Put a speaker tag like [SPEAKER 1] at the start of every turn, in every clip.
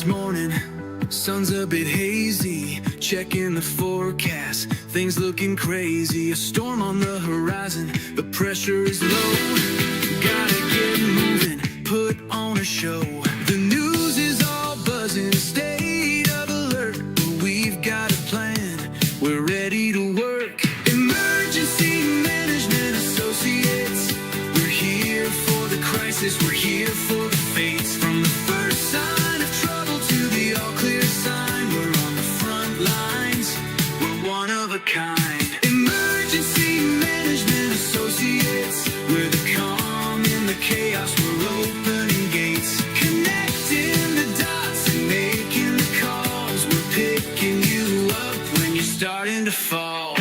[SPEAKER 1] this morning, sun's a bit hazy. Checking the forecast, things looking crazy. A storm on the horizon, the pressure is low. Gotta get moving, put on a show. The news is all buzzing, state of alert. But we've got a plan, we're ready to work. Emergency Management Associates, we're here for the crisis, we're here for the fates. From the first sign of trouble to the all clear sign, we're on the front lines, we're one of a kind. Emergency Management Associates, we're the calm in the chaos, we're opening gates, connecting the dots and making the calls. We're picking you up when you're starting to fall.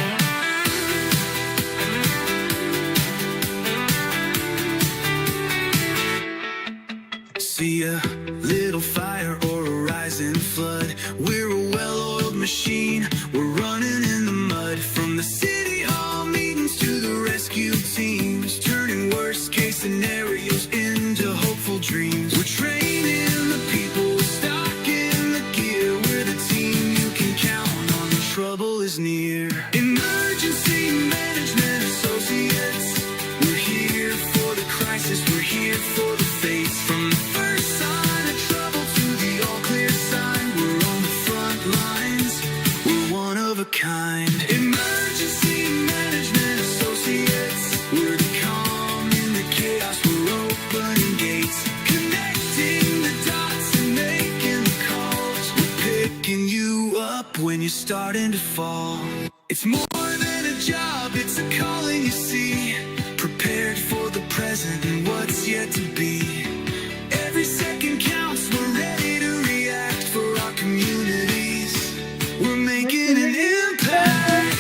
[SPEAKER 1] See a little fire or a rising flood, we're a well-oiled machine, we're running in the mud. From the city hall meetings to the rescue teams, turning worst case scenarios into hopeful dreams. We're training the people, stocking the gear, we're the team you can count on when trouble is near. Emergency Management Associates, we're here for the crisis, we're here for the fates. From the first sign of trouble to the all clear sign, we're on the front lines, we're one of a kind. Emergency Management Associates, we're the calm in the chaos, we're opening gates, connecting the dots and making the calls. We're picking you up when you're starting to fall. It's more than a job, it's a calling, you see. Prepared for the present and what's yet to be. Every second counts, we're ready to react for our communities. We're making an impact.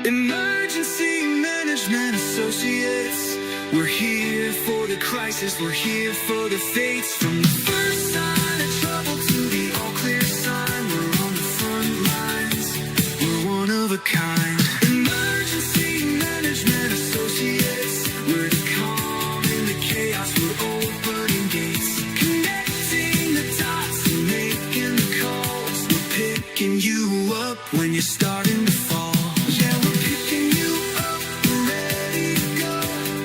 [SPEAKER 1] Emergency Management Associates, we're here for the crisis, we're here for the fates. From the first sign of trouble to the all clear sign, we're on the front lines, we're one of a kind. Emergency Management Associates, we're the calm in the chaos, we're opening gates, connecting the dots and making the calls. We're picking you up when you're starting to fall. Yeah, we're picking you up, we're ready to go.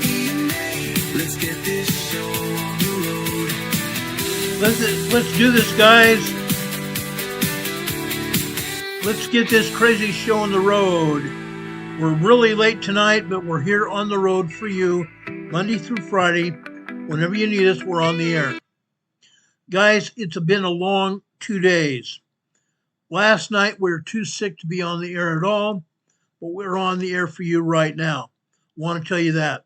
[SPEAKER 1] EMA, let's get this show on the road.
[SPEAKER 2] Let's do this, guys. Let's get this crazy show on the road. We're really late tonight, but we're here on the road for you, Monday through Friday. Whenever you need us, we're on the air. Guys, it's been a long 2 days. Last night, we were too sick to be on the air at all, but we're on the air for you right now. Want to tell you that.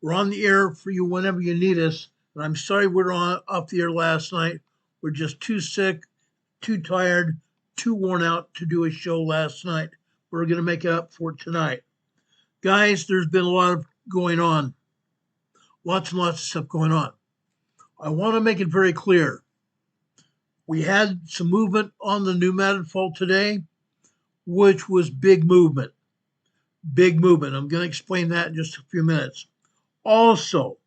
[SPEAKER 2] We're on the air for you whenever you need us. And I'm sorry we were off the air last night. We're just too sick, too tired, too worn out to do a show last night. We're going to make it up for it tonight. Guys, there's been a lot of going on. Lots and lots of stuff going on. I want to make it very clear. We had some movement on the new Madrid Fault today, which was big movement. Big movement. I'm going to explain that in just a few minutes. Also,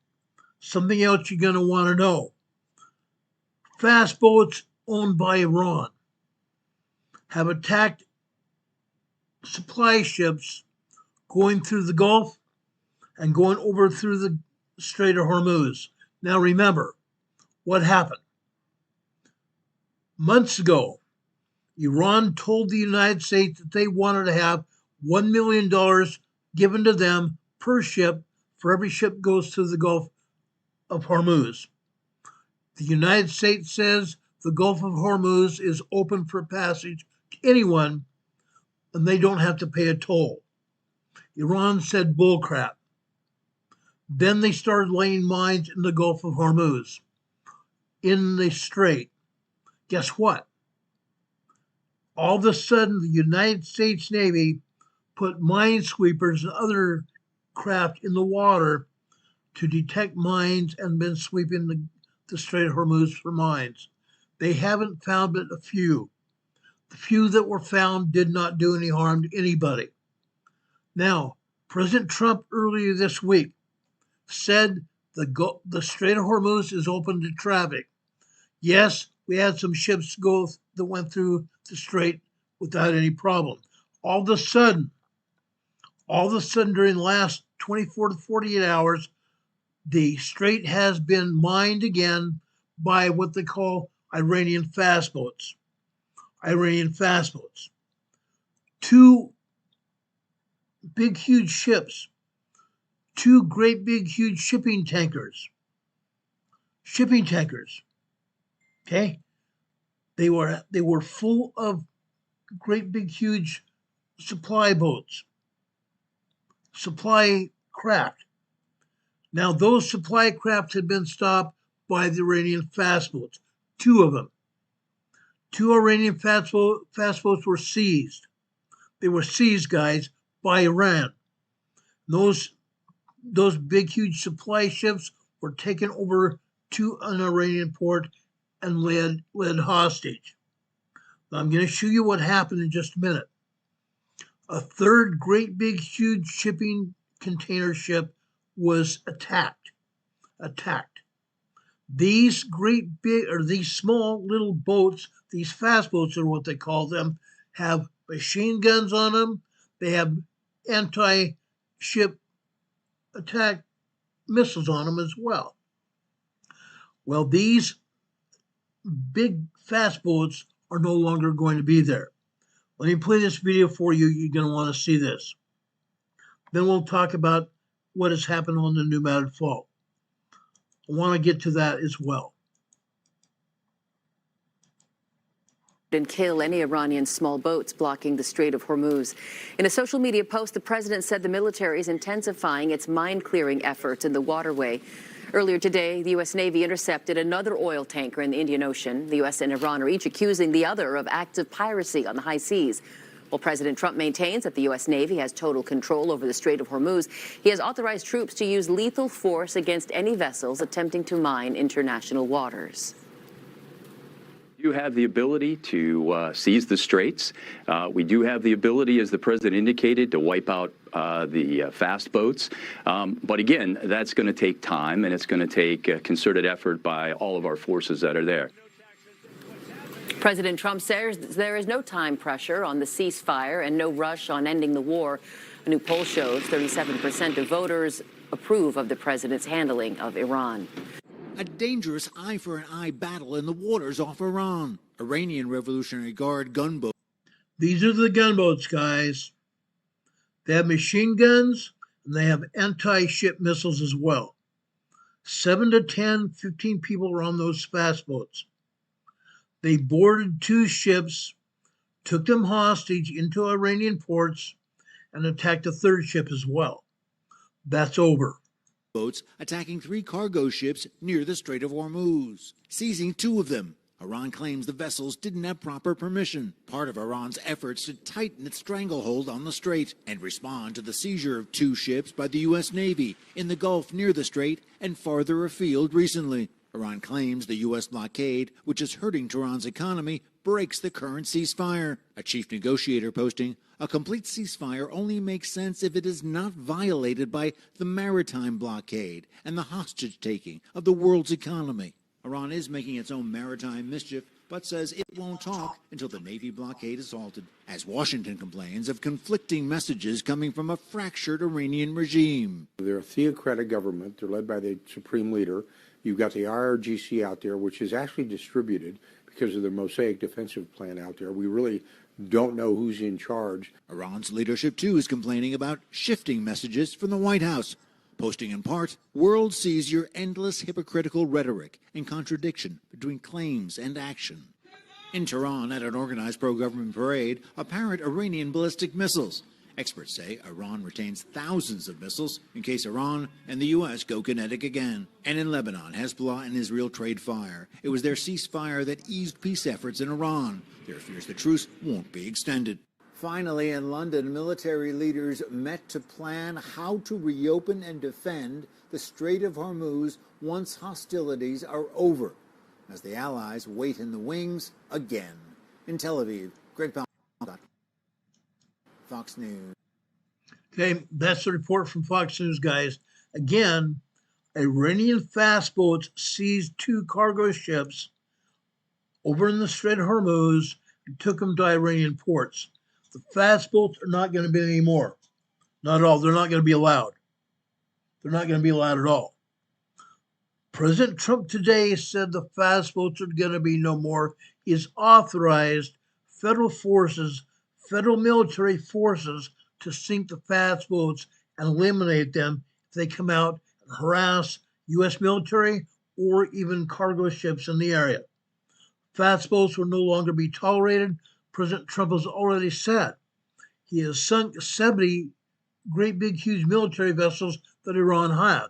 [SPEAKER 2] something else you're going to want to know. Fast boats owned by Iran have attacked supply ships going through the Gulf and going over through the Strait of Hormuz. Now remember, what happened? Months ago, Iran told the United States that they wanted to have $1 million given to them per ship for every ship goes through the Gulf of Hormuz. The United States says the Gulf of Hormuz is open for passage to anyone and they don't have to pay a toll. Iran said bullcrap. Then they started laying mines in the Gulf of Hormuz, in the Strait. Guess what? All of a sudden, the United States Navy put minesweepers and other craft in the water to detect mines and been sweeping the Strait of Hormuz for mines. They haven't found but a few. The few that were found did not do any harm to anybody. Now, President Trump earlier this week said the Strait of Hormuz is open to traffic. Yes, we had some ships that went through the strait without any problem. All of a sudden during the last 24 to 48 hours, the strait has been mined again by what they call Iranian fast boats. Two big, huge ships, two great, big, huge shipping tankers. Okay? They were full of great, big, huge supply boats, supply craft. Now, those supply craft had been stopped by the Iranian fast boats, two of them. Two Iranian fast boats were seized. They were seized, guys, by Iran. Those big, huge supply ships were taken over to an Iranian port and led hostage. Now, I'm going to show you what happened in just a minute. A third great, big, huge shipping container ship was attacked. These these small little boats, these fast boats are what they call them, have machine guns on them. They have anti-ship attack missiles on them as well. Well, these big fast boats are no longer going to be there. Let me play this video for you. You're going to want to see this. Then we'll talk about what has happened on the new Madrid Fault. I want to get to that as well.
[SPEAKER 3] And kill any Iranian small boats blocking the Strait of Hormuz. In a social media post, the president said the military is intensifying its mine-clearing efforts in the waterway. Earlier today, the U.S. Navy intercepted another oil tanker in the Indian Ocean. The U.S. and Iran are each accusing the other of acts of piracy on the high seas. While President Trump maintains that the U.S. Navy has total control over the Strait of Hormuz, he has authorized troops to use lethal force against any vessels attempting to mine international waters.
[SPEAKER 4] You have the ability to seize the straits. We do have the ability, as the president indicated, to wipe out the fast boats. But again, that's going to take time, and it's going to take a concerted effort by all of our forces that are there.
[SPEAKER 3] President Trump says there is no time pressure on the ceasefire and no rush on ending the war. A new poll shows 37% of voters approve of the president's handling of Iran.
[SPEAKER 5] A dangerous eye-for-an-eye battle in the waters off Iran. Iranian Revolutionary Guard gunboat.
[SPEAKER 2] These are the gunboats, guys. They have machine guns, and they have anti-ship missiles as well. 7 to 10, 15 people are on those fast boats. They boarded two ships, took them hostage into Iranian ports, and attacked a third ship as well. That's over.
[SPEAKER 5] Boats attacking 3 cargo ships near the Strait of Hormuz, seizing 2 of them. Iran claims the vessels didn't have proper permission, part of Iran's efforts to tighten its stranglehold on the strait and respond to the seizure of 2 ships by the U.S. Navy in the Gulf near the strait and farther afield recently. Iran claims the U.S. blockade, which is hurting Tehran's economy, breaks the current ceasefire. A chief negotiator posting, "A complete ceasefire only makes sense if it is not violated by the maritime blockade and the hostage-taking of the world's economy." Iran is making its own maritime mischief, but says it won't talk until the Navy blockade is halted, as Washington complains of conflicting messages coming from a fractured Iranian regime.
[SPEAKER 6] They're a theocratic government. They're led by the supreme leader. You've got the IRGC out there, which is actually distributed because of the Mosaic defensive plan out there. We really don't know who's in charge.
[SPEAKER 5] Iran's leadership, too, is complaining about shifting messages from the White House, posting in part, "World sees your endless hypocritical rhetoric and contradiction between claims and action." In Tehran, at an organized pro-government parade, apparent Iranian ballistic missiles. Experts say Iran retains thousands of missiles in case Iran and the U.S. go kinetic again. And in Lebanon, Hezbollah and Israel trade fire. It was their ceasefire that eased peace efforts in Iran. There are fears the truce won't be extended. Finally, in London, military leaders met to plan how to reopen and defend the Strait of Hormuz once hostilities are over, as the Allies wait in the wings again. In Tel Aviv, Greg Powell, Fox News.
[SPEAKER 2] Okay, that's the report from Fox News, guys. Again, Iranian fast boats seized 2 cargo ships over in the Strait of Hormuz and took them to Iranian ports. The fast boats are not going to be anymore. Not at all. They're not going to be allowed. They're not going to be allowed at all. President Trump today said the fast boats are going to be no more. He's authorized federal forces, federal military forces, to sink the fast boats and eliminate them if they come out and harass U.S. military or even cargo ships in the area. Fast boats will no longer be tolerated. President Trump has already said he has sunk 70 great big huge military vessels that Iran had.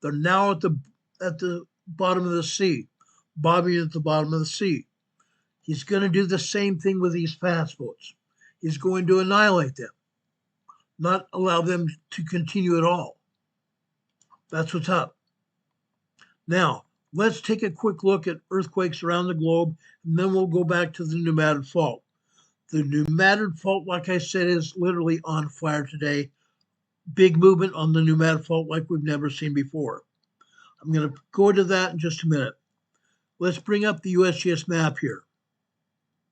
[SPEAKER 2] They're now at the bottom of the sea, bobbing at the bottom of the sea. He's going to do the same thing with these fast boats. He's going to annihilate them, not allow them to continue at all. That's what's up. Now, let's take a quick look at earthquakes around the globe, and then we'll go back to the New Madrid Fault. The New Madrid Fault, like I said, is literally on fire today. Big movement on the New Madrid Fault like we've never seen before. I'm going to go into that in just a minute. Let's bring up the USGS map here.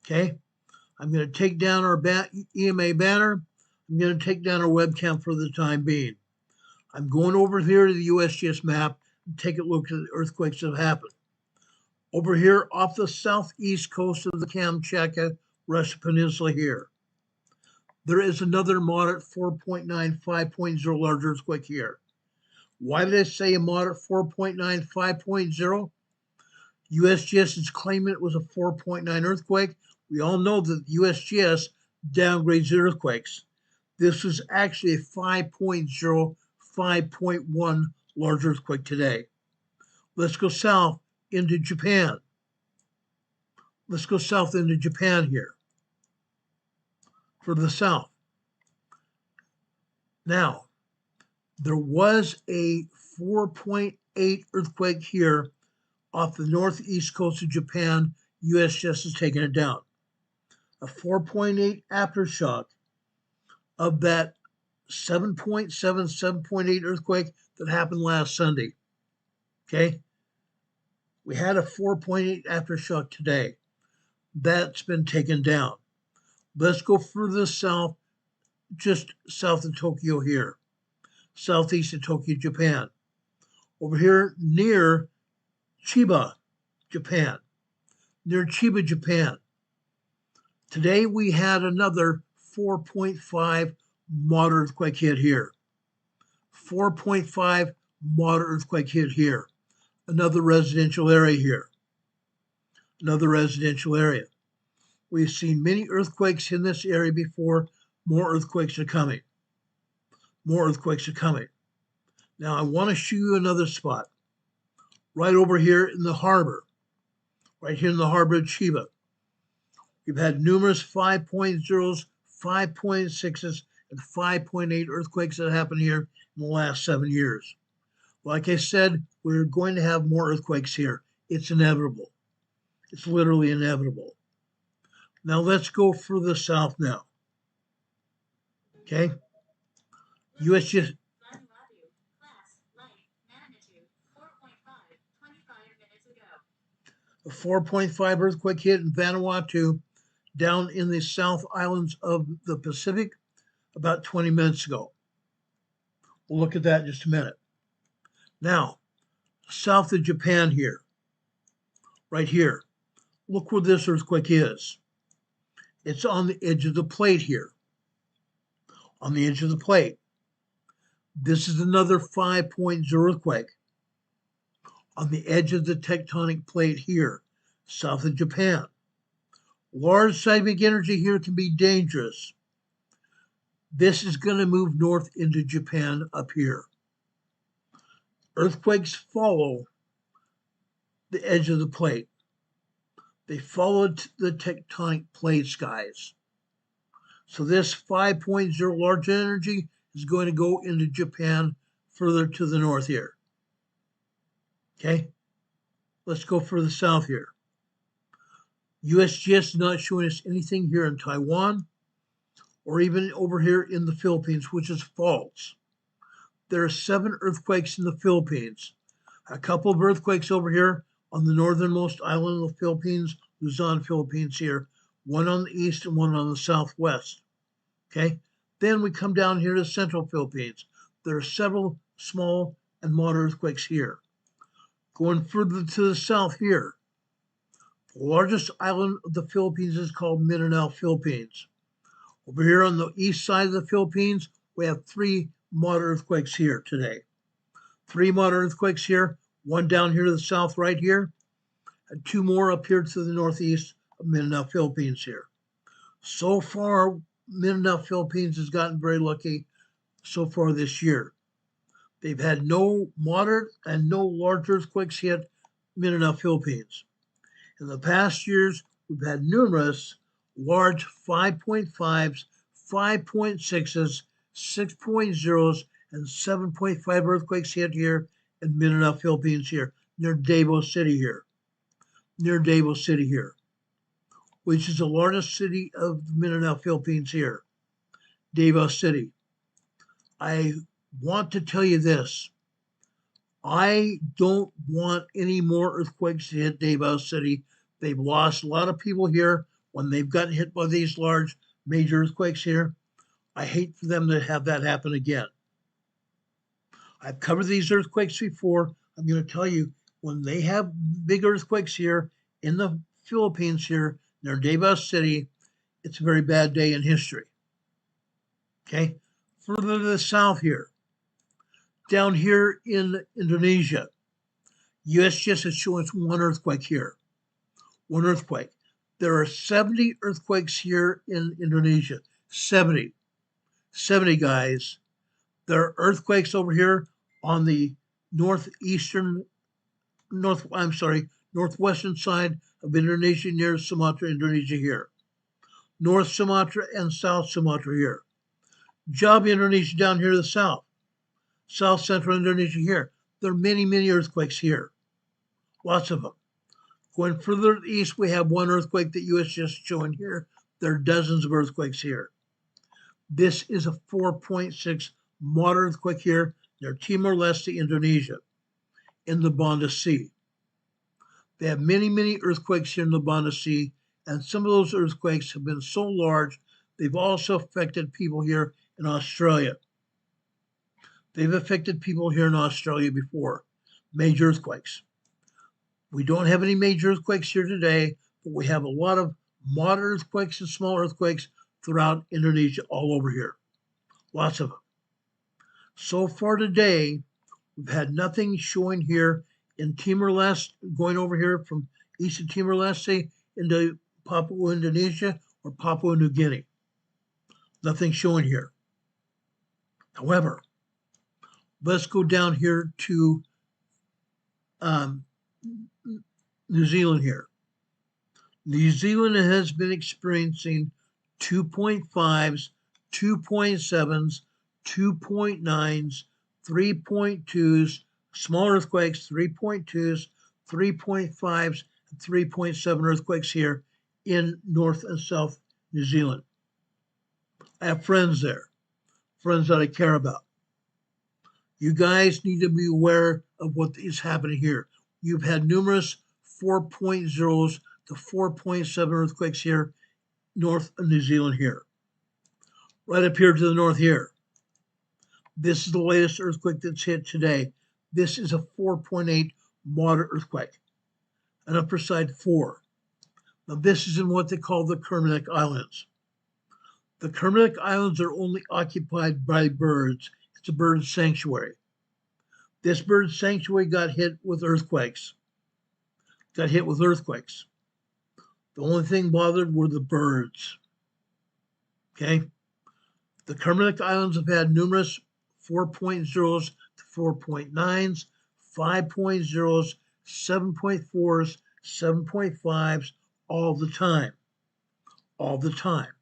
[SPEAKER 2] Okay? I'm going to take down our EMA banner. I'm going to take down our webcam for the time being. I'm going over here to the USGS map and take a look at the earthquakes that have happened. Over here off the southeast coast of the Kamchatka Russian Peninsula here, there is another moderate 4.9, 5.0 large earthquake here. Why did I say a moderate 4.9, 5.0? USGS is claiming it was a 4.9 earthquake. We all know that USGS downgrades the earthquakes. This was actually a 5.0, 5.1 large earthquake today. Let's go south into Japan. Let's go south into Japan here for the south. Now, there was a 4.8 earthquake here off the northeast coast of Japan. USGS has taken it down. A 4.8 aftershock of that 7.7, 7.8 earthquake that happened last Sunday. Okay? We had a 4.8 aftershock today. That's been taken down. Let's go further south, just south of Tokyo here. Southeast of Tokyo, Japan. Over here near Chiba, Japan. Near Chiba, Japan. Today we had another 4.5 moderate earthquake hit here. 4.5 moderate earthquake hit here. Another residential area here. Another residential area. We've seen many earthquakes in this area before. More earthquakes are coming. More earthquakes are coming. Now I want to show you another spot. Right over here in the harbor. Right here in the harbor of Chiba. We've had numerous 5.0s, 5.6s, and 5.8 earthquakes that happened here in the last 7 years. Like I said, we're going to have more earthquakes here. It's inevitable. It's literally inevitable. Now let's go further south now. Okay? USGS. A 4.5 earthquake hit in Vanuatu down in the South Islands of the Pacific about 20 minutes ago. We'll look at that in just a minute. Now, south of Japan here, right here. Look where this earthquake is. It's on the edge of the plate here. On the edge of the plate. This is another 5.0 earthquake. On the edge of the tectonic plate here, south of Japan. Large seismic energy here can be dangerous. This is going to move north into Japan up here. Earthquakes follow the edge of the plate. They follow the tectonic plates, guys. So this 5.0 large energy is going to go into Japan further to the north here. Okay, let's go further south here. USGS is not showing us anything here in Taiwan or even over here in the Philippines, which is false. There are 7 earthquakes in the Philippines. A couple of earthquakes over here on the northernmost island of the Philippines, Luzon, Philippines here. One on the east and one on the southwest. Okay? Then we come down here to the central Philippines. There are several small and moderate earthquakes here. Going further to the south here, the largest island of the Philippines is called Mindanao, Philippines. Over here on the east side of the Philippines, we have 3 moderate earthquakes here today. 3 moderate earthquakes here, one down here to the south right here, and 2 more up here to the northeast of Mindanao, Philippines here. So far, Mindanao, Philippines has gotten very lucky so far this year. They've had no moderate and no large earthquakes hit Mindanao, Philippines. In the past years, we've had numerous large 5.5s, 5.6s, 6.0s, and 7.5 earthquakes hit here in Mindanao, Philippines here, near Davao City here, which is the largest city of the Mindanao, Philippines here, Davao City. I want to tell you this. I don't want any more earthquakes to hit Davao City. They've lost a lot of people here when they've gotten hit by these large major earthquakes here. I hate for them to have that happen again. I've covered these earthquakes before. I'm going to tell you, when they have big earthquakes here in the Philippines here, near Davao City, it's a very bad day in history. Okay? Further to the south here, down here in Indonesia, USGS is showing us 1 earthquake here. 1 earthquake. There are 70 earthquakes here in Indonesia. 70. 70, guys. There are earthquakes over here on the northwestern side of Indonesia near Sumatra, Indonesia here. North Sumatra and South Sumatra here. Java, Indonesia down here to the south. South Central Indonesia here. There are many, many earthquakes here. Lots of them. Going further east, we have 1 earthquake that USGS is showing here. There are dozens of earthquakes here. This is a 4.6 moderate earthquake here near Timor-Leste, Indonesia, in the Banda Sea. They have many, many earthquakes here in the Banda Sea, and some of those earthquakes have been so large, they've also affected people here in Australia. They've affected people here in Australia before, major earthquakes. We don't have any major earthquakes here today, but we have a lot of moderate earthquakes and small earthquakes throughout Indonesia, all over here. Lots of them. So far today, we've had nothing showing here in Timor-Leste, going over here from east of Timor-Leste into Papua, Indonesia, or Papua New Guinea. Nothing showing here. However, let's go down here to New Zealand here. New Zealand has been experiencing 2.5s, 2.7s, 2.9s, 3.2s, small earthquakes, 3.2s, 3.5s, and 3.7 earthquakes here in North and South New Zealand. I have friends there, friends that I care about. You guys need to be aware of what is happening here. You've had numerous 4.0s to 4.7 earthquakes here, north of New Zealand here. Right up here to the north here. This is the latest earthquake that's hit today. This is a 4.8 moderate earthquake, an upper side 4. Now this is in what they call the Kermadec Islands. The Kermadec Islands are only occupied by birds. It's a bird sanctuary. This bird sanctuary got hit with earthquakes. The only thing bothered were the birds. Okay? The Kermadec Islands have had numerous 4.0s to 4.9s, 5.0s, 7.4s, 7.5s, all the time. All the time.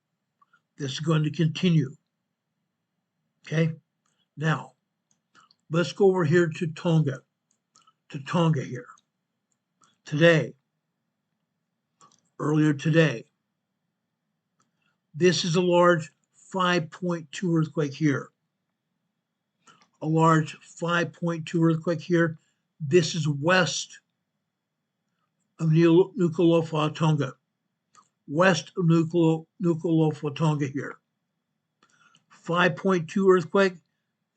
[SPEAKER 2] This is going to continue. Okay? Now, let's go over here to Tonga here. Today, earlier today. This is a large 5.2 earthquake here. A large 5.2 earthquake here. This is west of Nuku'alofa, Tonga. West of Nuku'alofa, Tonga here. 5.2 earthquake,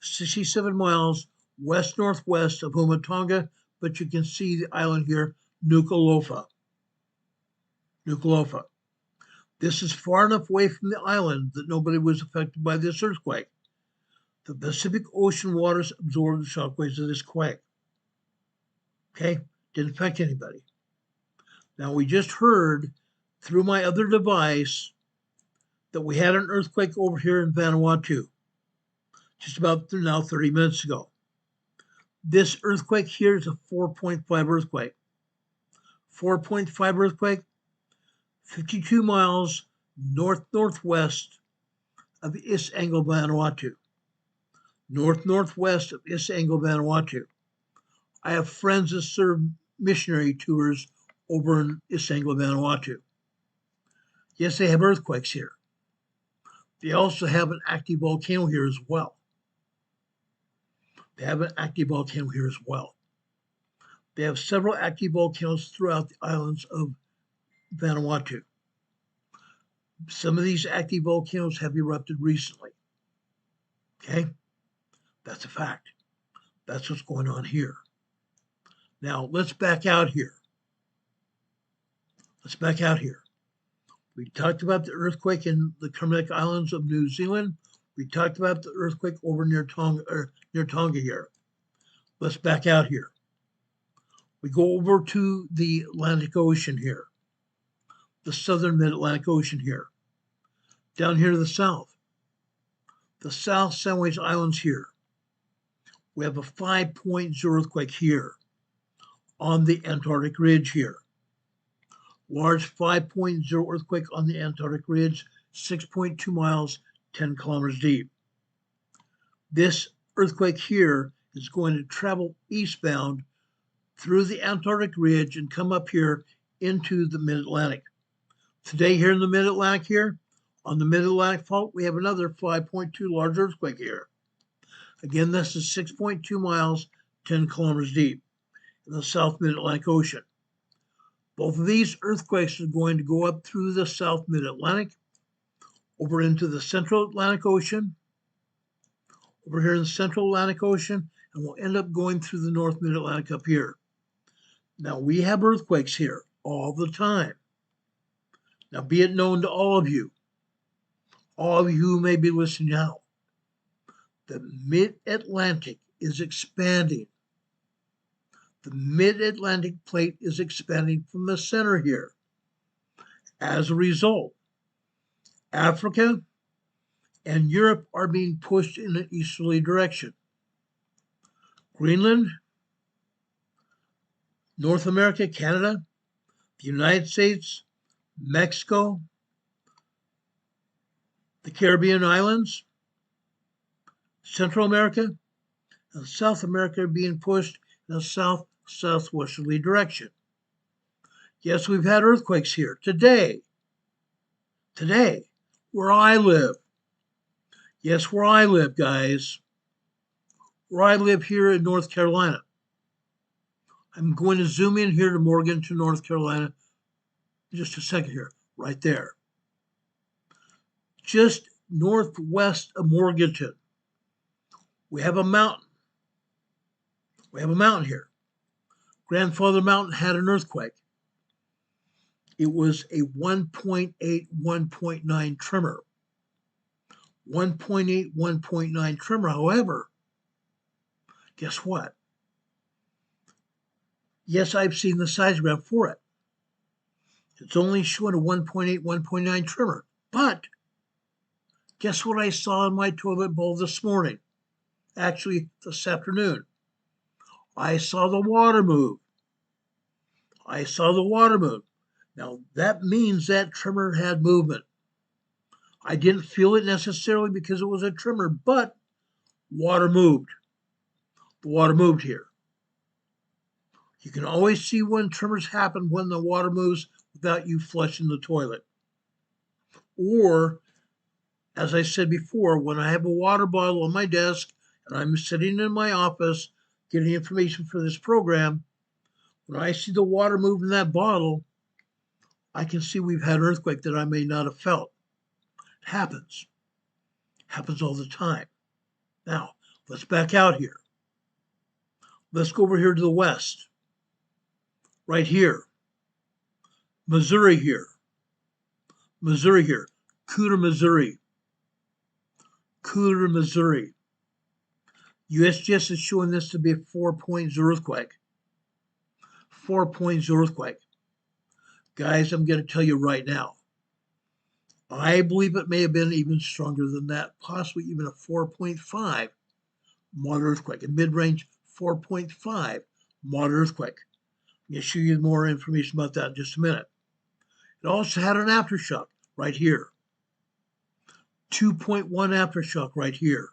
[SPEAKER 2] 67 miles west-northwest of Tonga, but you can see the island here, Nuku'alofa. Nuku'alofa. This is far enough away from the island that nobody was affected by this earthquake. The Pacific Ocean waters absorbed the shockwaves of this quake. Okay? Didn't affect anybody. Now, we just heard through my other device that we had an earthquake over here in Vanuatu just about now 30 minutes ago. This earthquake here is a 4.5 earthquake. 4.5 earthquake, 52 miles north-northwest of Isango, Vanuatu. North-northwest of Isango, Vanuatu. I have friends that serve missionary tours over in Isango, Vanuatu. Yes, they have earthquakes here. They also have an active volcano here as well. They have several active volcanoes throughout the islands of Vanuatu. Some of these active volcanoes have erupted recently. Okay? That's a fact. That's what's going on here. Now, let's back out here. We talked about the earthquake in the Kermadec Islands of New Zealand. We talked about the earthquake over near Tonga here. Let's back out here. We go over to the Atlantic Ocean here, the southern mid-Atlantic Ocean here. Down here to the South Sandwich Islands here. We have a 5.0 earthquake here on the Antarctic Ridge here. Large 5.0 earthquake on the Antarctic Ridge, 6.2 miles, 10 kilometers deep. This earthquake here is going to travel eastbound through the Antarctic Ridge and come up here into the Mid-Atlantic. Today here in the Mid-Atlantic here, on the Mid-Atlantic Fault, we have another 5.2 large earthquake here. Again, this is 6.2 miles, 10 kilometers deep in the South Mid-Atlantic Ocean. Both of these earthquakes are going to go up through the South Mid-Atlantic, over into the Central Atlantic Ocean, over here in the Central Atlantic Ocean, and we'll end up going through the North Mid-Atlantic up here. Now, we have earthquakes here all the time. Now, be it known to all of you who may be listening now, the Mid-Atlantic is expanding. The Mid-Atlantic plate is expanding from the center here. As a result, Africa and Europe are being pushed in an easterly direction. Greenland, North America, Canada, the United States, Mexico, the Caribbean islands, Central America, and South America are being pushed in a southwesterly direction. Yes, we've had earthquakes here today, where I live. Yes, where I live, guys. Where I live here in North Carolina. I'm going to zoom in here to Morganton, North Carolina. Just a second here, right there. Just northwest of Morganton, we have a mountain. We have a mountain here. Grandfather Mountain had an earthquake. It was a 1.8, 1.9 tremor. 1.8, 1.9 tremor. However, guess what? Yes, I've seen the seismograph for it. It's only showing a 1.8, 1.9 tremor. But guess what I saw in my toilet bowl this morning? Actually, this afternoon. I saw the water move. Now, that means that tremor had movement. I didn't feel it necessarily because it was a tremor, but water moved. The water moved here. You can always see when tremors happen when the water moves without you flushing the toilet. Or, as I said before, when I have a water bottle on my desk and I'm sitting in my office getting information for this program, when I see the water move in that bottle, I can see we've had an earthquake that I may not have felt. It happens. Happens all the time. Now, let's back out here. Let's go over here to the west. Right here. Missouri here. Missouri here. Cooter, Missouri. Cooter, Missouri. USGS is showing this to be a 4.0 earthquake. 4.0 earthquake. Guys, I'm going to tell you right now. I believe it may have been even stronger than that, possibly even a 4.5 moderate earthquake, a mid-range 4.5 moderate earthquake. I'm going to show you more information about that in just a minute. It also had an aftershock right here. 2.1 aftershock right here.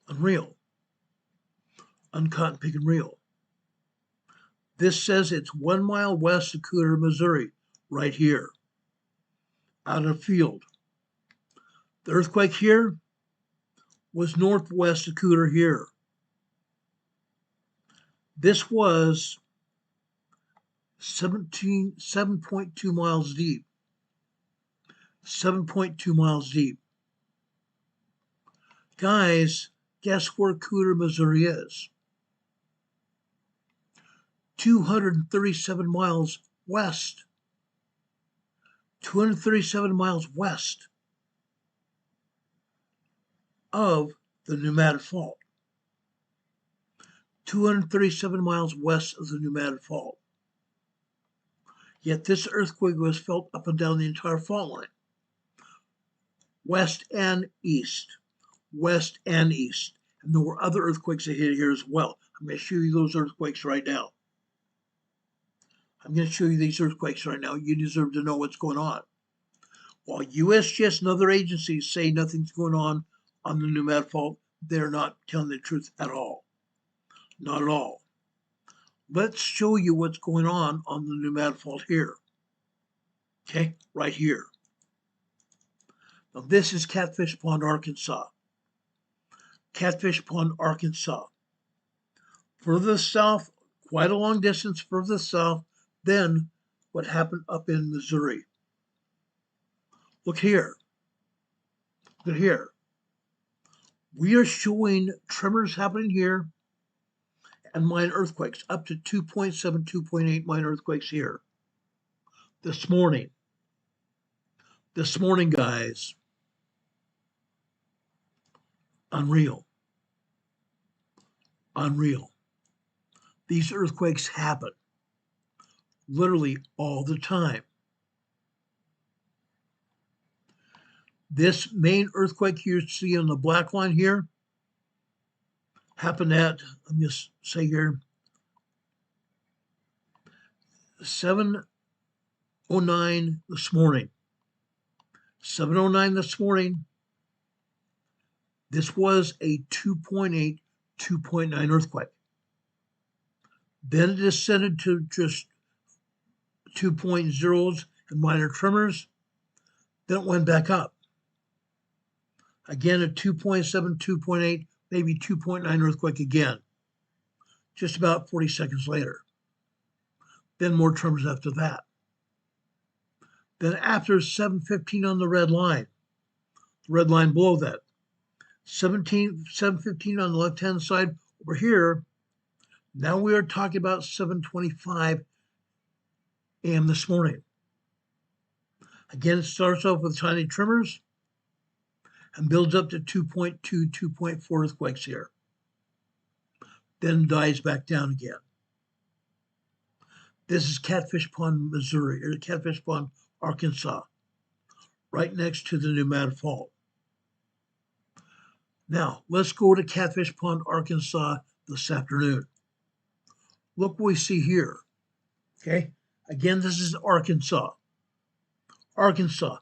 [SPEAKER 2] Unreal. Uncaught and picking real. This says it's 1 mile west of Cooter, Missouri, right here, out of the field. The earthquake here was northwest of Cooter here. This was 7.2 miles deep. 7.2 miles deep. Guys, guess where Cooter, Missouri is? 237 miles west. 237 miles west of the Madrid Fault. 237 miles west of the Madrid Fault. Yet this earthquake was felt up and down the entire fault line. West and east. West and east. And there were other earthquakes that hit here as well. I'm going to show you those earthquakes right now. I'm going to show you these earthquakes right now. You deserve to know what's going on. While USGS and other agencies say nothing's going on the Madrid Fault, they're not telling the truth at all. Not at all. Let's show you what's going on the Madrid Fault here. Okay, right here. Now this is Catfish Pond, Arkansas. Catfish Pond, Arkansas. Further south, quite a long distance further south than what happened up in Missouri. Look here. Look here. We are showing tremors happening here and minor earthquakes, up to 2.7, 2.8 minor earthquakes here. This morning. This morning, guys. Unreal. Unreal. These earthquakes happen literally all the time. This main earthquake you see on the black line here happened at, let me just say here, 7:09 this morning. 7:09 this morning. This was a 2.8, 2.9 earthquake. Then it descended to just 2.0s and minor tremors. Then it went back up. Again, a 2.7, 2.8, maybe 2.9 earthquake again. Just about 40 seconds later. Then more tremors after that. Then after 7:15 on the red line below that, 7:15 on the left-hand side over here. Now we are talking about 7:25 a.m. this morning. Again, it starts off with tiny tremors and builds up to 2.2, 2.4 earthquakes here. Then dies back down again. This is Catfish Pond, Missouri, or Catfish Pond, Arkansas, right next to the Madrid Fault. Now, let's go to Catfish Pond, Arkansas this afternoon. Look what we see here. Okay, again, this is Arkansas. Arkansas,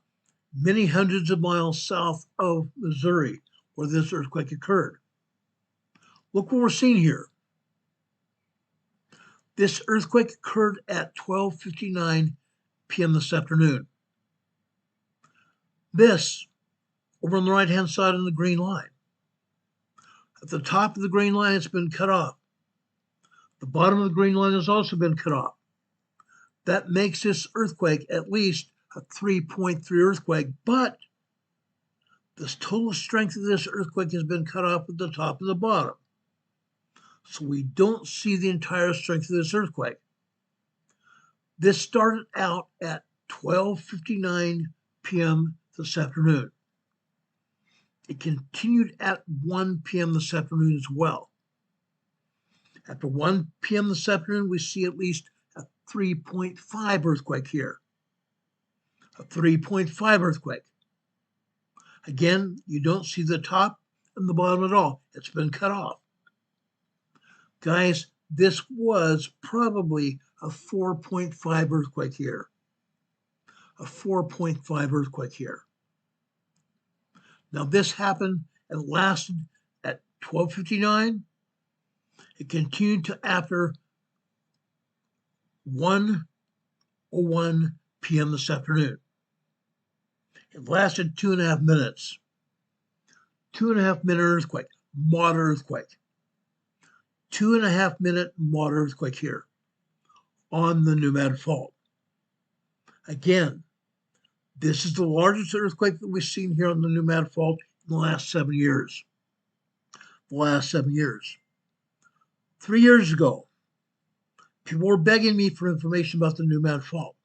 [SPEAKER 2] many hundreds of miles south of Missouri, where this earthquake occurred. Look what we're seeing here. This earthquake occurred at 12:59 p.m. this afternoon. This, over on the right-hand side on the green line. At the top of the green line, it's been cut off. The bottom of the green line has also been cut off. That makes this earthquake at least a 3.3 earthquake, but the total strength of this earthquake has been cut off at the top and the bottom. So we don't see the entire strength of this earthquake. This started out at 12:59 p.m. this afternoon. It continued at 1 p.m. this afternoon as well. After 1 p.m. this afternoon, we see at least a 3.5 earthquake here. A 3.5 earthquake. Again, you don't see the top and the bottom at all. It's been cut off. Guys, this was probably a 4.5 earthquake here. A 4.5 earthquake here. Now this happened and lasted at 12:59. It continued to after 1:01 p.m. this afternoon. It lasted 2.5 minutes. 2.5 minute earthquake, moderate earthquake. 2.5 minute moderate earthquake here on the New Madrid Fault. Again, this is the largest earthquake that we've seen here on the New Madrid Fault in the last 7 years. The last 7 years. 3 years ago, people were begging me for information about the New Madrid Fault.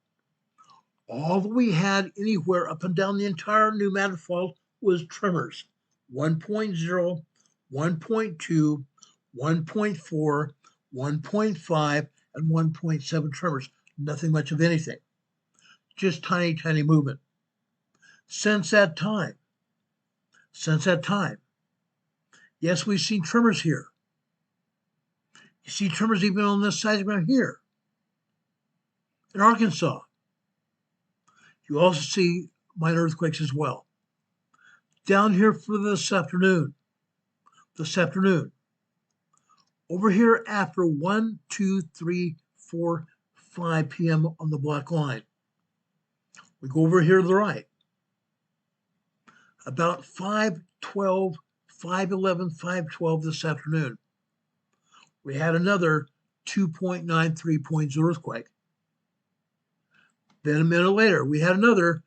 [SPEAKER 2] All that we had anywhere up and down the entire New Madrid Fault was tremors. 1.0, 1.2, 1.4, 1.5, and 1.7 tremors. Nothing much of anything. Just tiny, tiny movement. Since that time, yes, we've seen tremors here. You see tremors even on this side right here in Arkansas. You also see minor earthquakes as well. Down here for this afternoon. Over here after 1, 2, 3, 4, 5 p.m. on the black line. We go over here to the right. About 5:12, 5:11, 5:12 this afternoon. We had another 2.93 earthquake. Then a minute later, we had another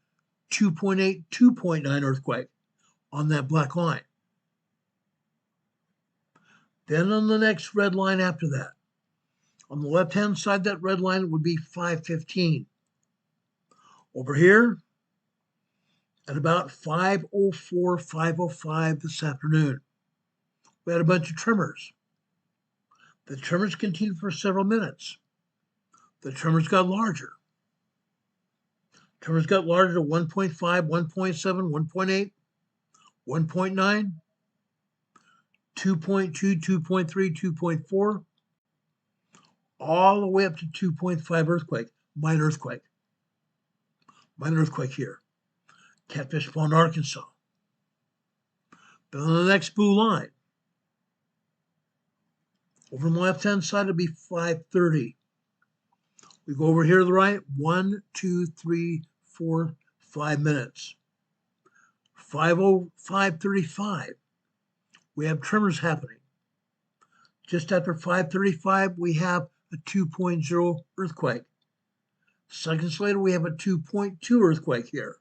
[SPEAKER 2] 2.8, 2.9 earthquake on that black line. Then on the next red line after that, on the left-hand side, that red line would be 5:15. Over here, at about 5:04, 5:05 this afternoon, we had a bunch of tremors. The tremors continued for several minutes. The tremors got larger. Tremors got larger to 1.5, 1.7, 1.8, 1.9, 2.2, 2.3, 2.4, all the way up to 2.5 earthquake, minor earthquake. Minor earthquake here. Catfish Pond, Arkansas. Then on the next blue line, over on the left-hand side, it'll be 5:30. We go over here to the right, 1, 2, 3, 4, 5 minutes. 5:35, we have tremors happening. Just after 5:35, we have a 2.0 earthquake. Seconds later, we have a 2.2 earthquake here.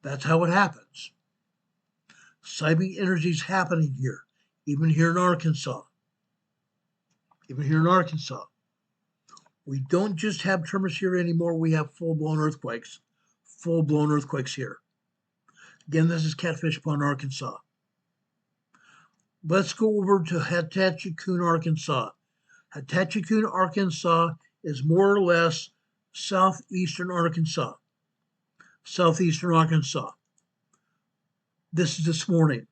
[SPEAKER 2] That's how it happens. Seismic energy is happening here, even here in Arkansas. We don't just have tremors here anymore, we have full-blown earthquakes. Full-blown earthquakes here. Again, this is Catfish Pond, Arkansas. Let's go over to Hatachikoon, Arkansas. Hatachikoon, Arkansas is more or less southeastern Arkansas. Southeastern Arkansas. This is this morning,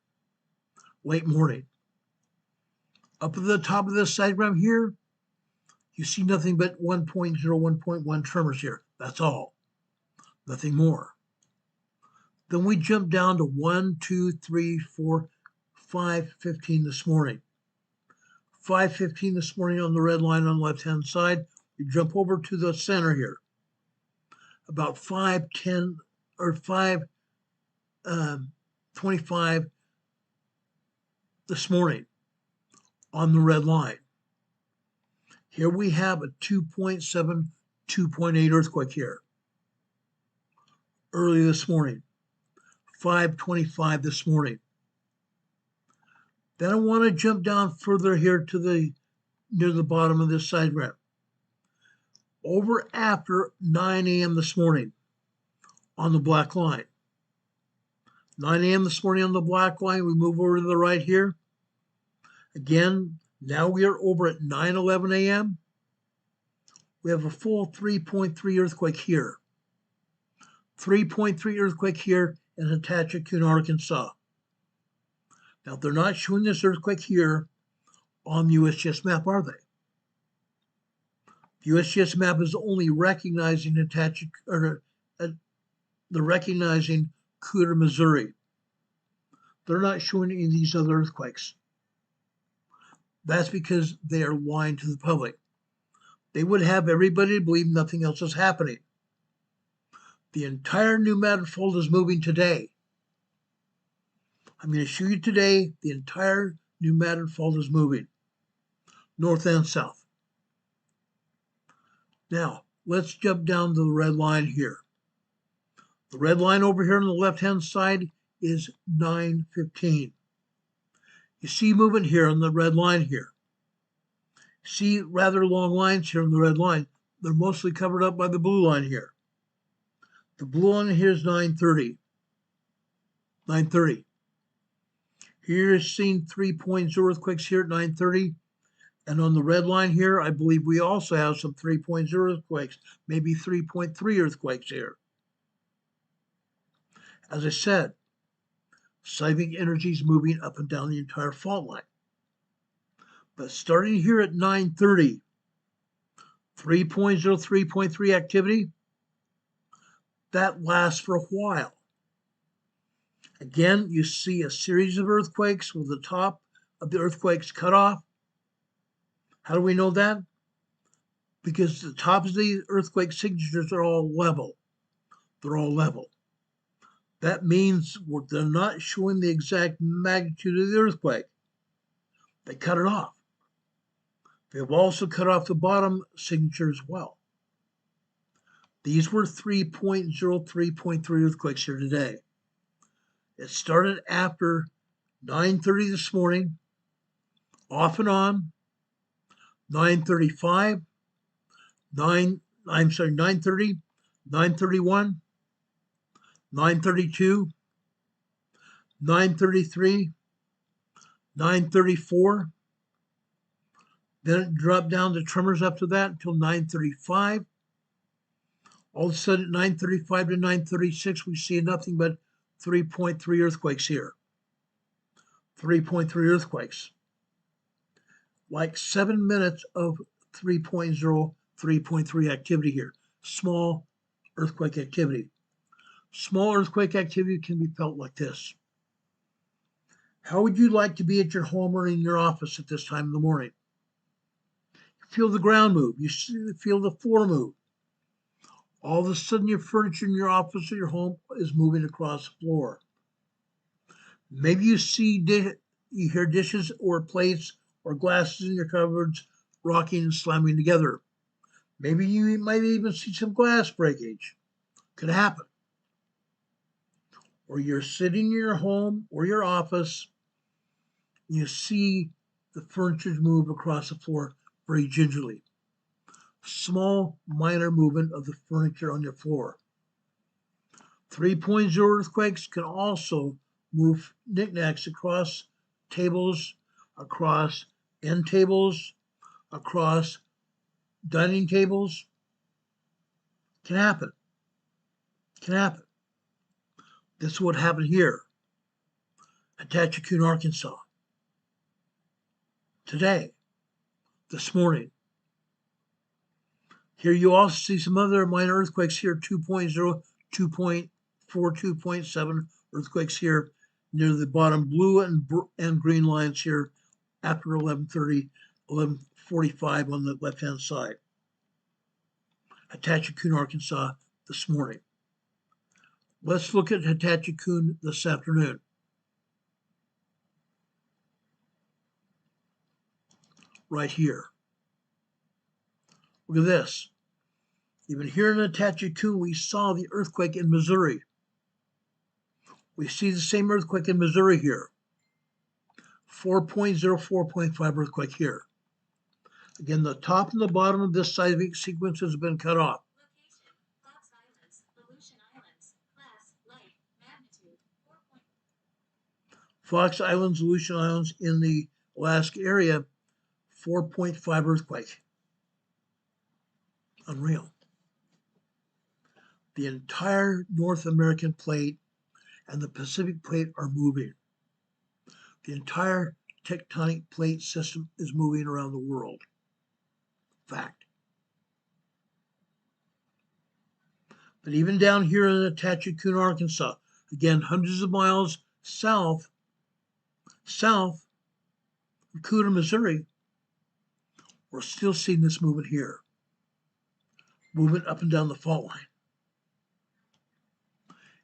[SPEAKER 2] late morning. Up at the top of this diagram here, you see nothing but 1.0, 1.1 tremors here. That's all. Nothing more. Then we jump down to 1, 2, 3, 4, 5, 15 this morning. 5:15 this morning on the red line on the left-hand side. We jump over to the center here. About 5:10 or 5:25 this morning on the red line. Here we have a 2.7, 2.8 earthquake here. Early this morning, 5:25 this morning. Then I want to jump down further here to near the bottom of this diagram. Over after 9 a.m. this morning on the black line. 9 a.m. this morning on the black line, we move over to the right here. Again, now we are over at 9:11 a.m. We have a full 3.3 earthquake here. 3.3 earthquake here in Hatchet-Coon, Arkansas. Now, they're not showing this earthquake here on the USGS map, are they? The USGS map is only recognizing they're recognizing Cooter, Missouri. They're not showing any of these other earthquakes. That's because they are lying to the public. They would have everybody believe nothing else is happening. The entire new Madrid Fault is moving today. I'm going to show you today the entire new Madrid Fault is moving, north and south. Now, let's jump down to the red line here. The red line over here on the left-hand side is 9:15. You see movement here on the red line here. See rather long lines here on the red line. They're mostly covered up by the blue line here. The blue line here is 9:30. 9:30. Here is seeing 3.0 earthquakes here at 9:30. And on the red line here, I believe we also have some 3.0 earthquakes, maybe 3.3 earthquakes here. As I said, seismic energy is moving up and down the entire fault line. But starting here at 9:30, 3.0, 3.3 activity, that lasts for a while. Again, you see a series of earthquakes with the top of the earthquakes cut off. How do we know that? Because the tops of the earthquake signatures are all level. They're all level. That means they're not showing the exact magnitude of the earthquake. They cut it off. They've also cut off the bottom signature as well. These were 3.0, 3.3 earthquakes here today. It started after 9:30 this morning, off and on, 9:35, 9:30, 9:31, 9:32, 9:33, 9:34. Then it dropped down to tremors after that until 9:35. All of a sudden, at 9:35 to 9:36, we see nothing but 3.3 earthquakes here. 3.3 earthquakes. Like 7 minutes of 3.0, 3.3 activity here. Small earthquake activity. Small earthquake activity can be felt like this. How would you like to be at your home or in your office at this time in the morning? You feel the ground move. You feel the floor move. All of a sudden, your furniture in your office or your home is moving across the floor. Maybe you hear dishes or plates or glasses in your cupboards rocking and slamming together. Maybe you might even see some glass breakage. Could happen. Or you're sitting in your home or your office, and you see the furniture move across the floor very gingerly. Small, minor movement of the furniture on your floor. 3.0 earthquakes can also move knickknacks across tables, across end tables, across dining tables. Can happen. Can happen. This is what happened here at Hatchet-Coon, Arkansas. Today, this morning. Here you also see some other minor earthquakes here, 2.0, 2.4, 2.7 earthquakes here near the bottom blue and green lines here after 11:30 11:45 on the left-hand side. Hatachikoon, Arkansas this morning. Let's look at Hatachikoon this afternoon. Right here. Look at this. Even here in Hatachikoon, we saw the earthquake in Missouri. We see the same earthquake in Missouri here. 4.0, 4.5 earthquake here. Again, the top and the bottom of this seismic sequence has been cut off. Fox Islands, Aleutian Islands in the Alaska area, 4.5 earthquake. Unreal. The entire North American plate and the Pacific plate are moving. The entire tectonic plate system is moving around the world. Fact. But even down here in Hatachikoon, Arkansas, again, hundreds of miles south of Cooter, Missouri, we're still seeing this movement here. Movement up and down the fault line.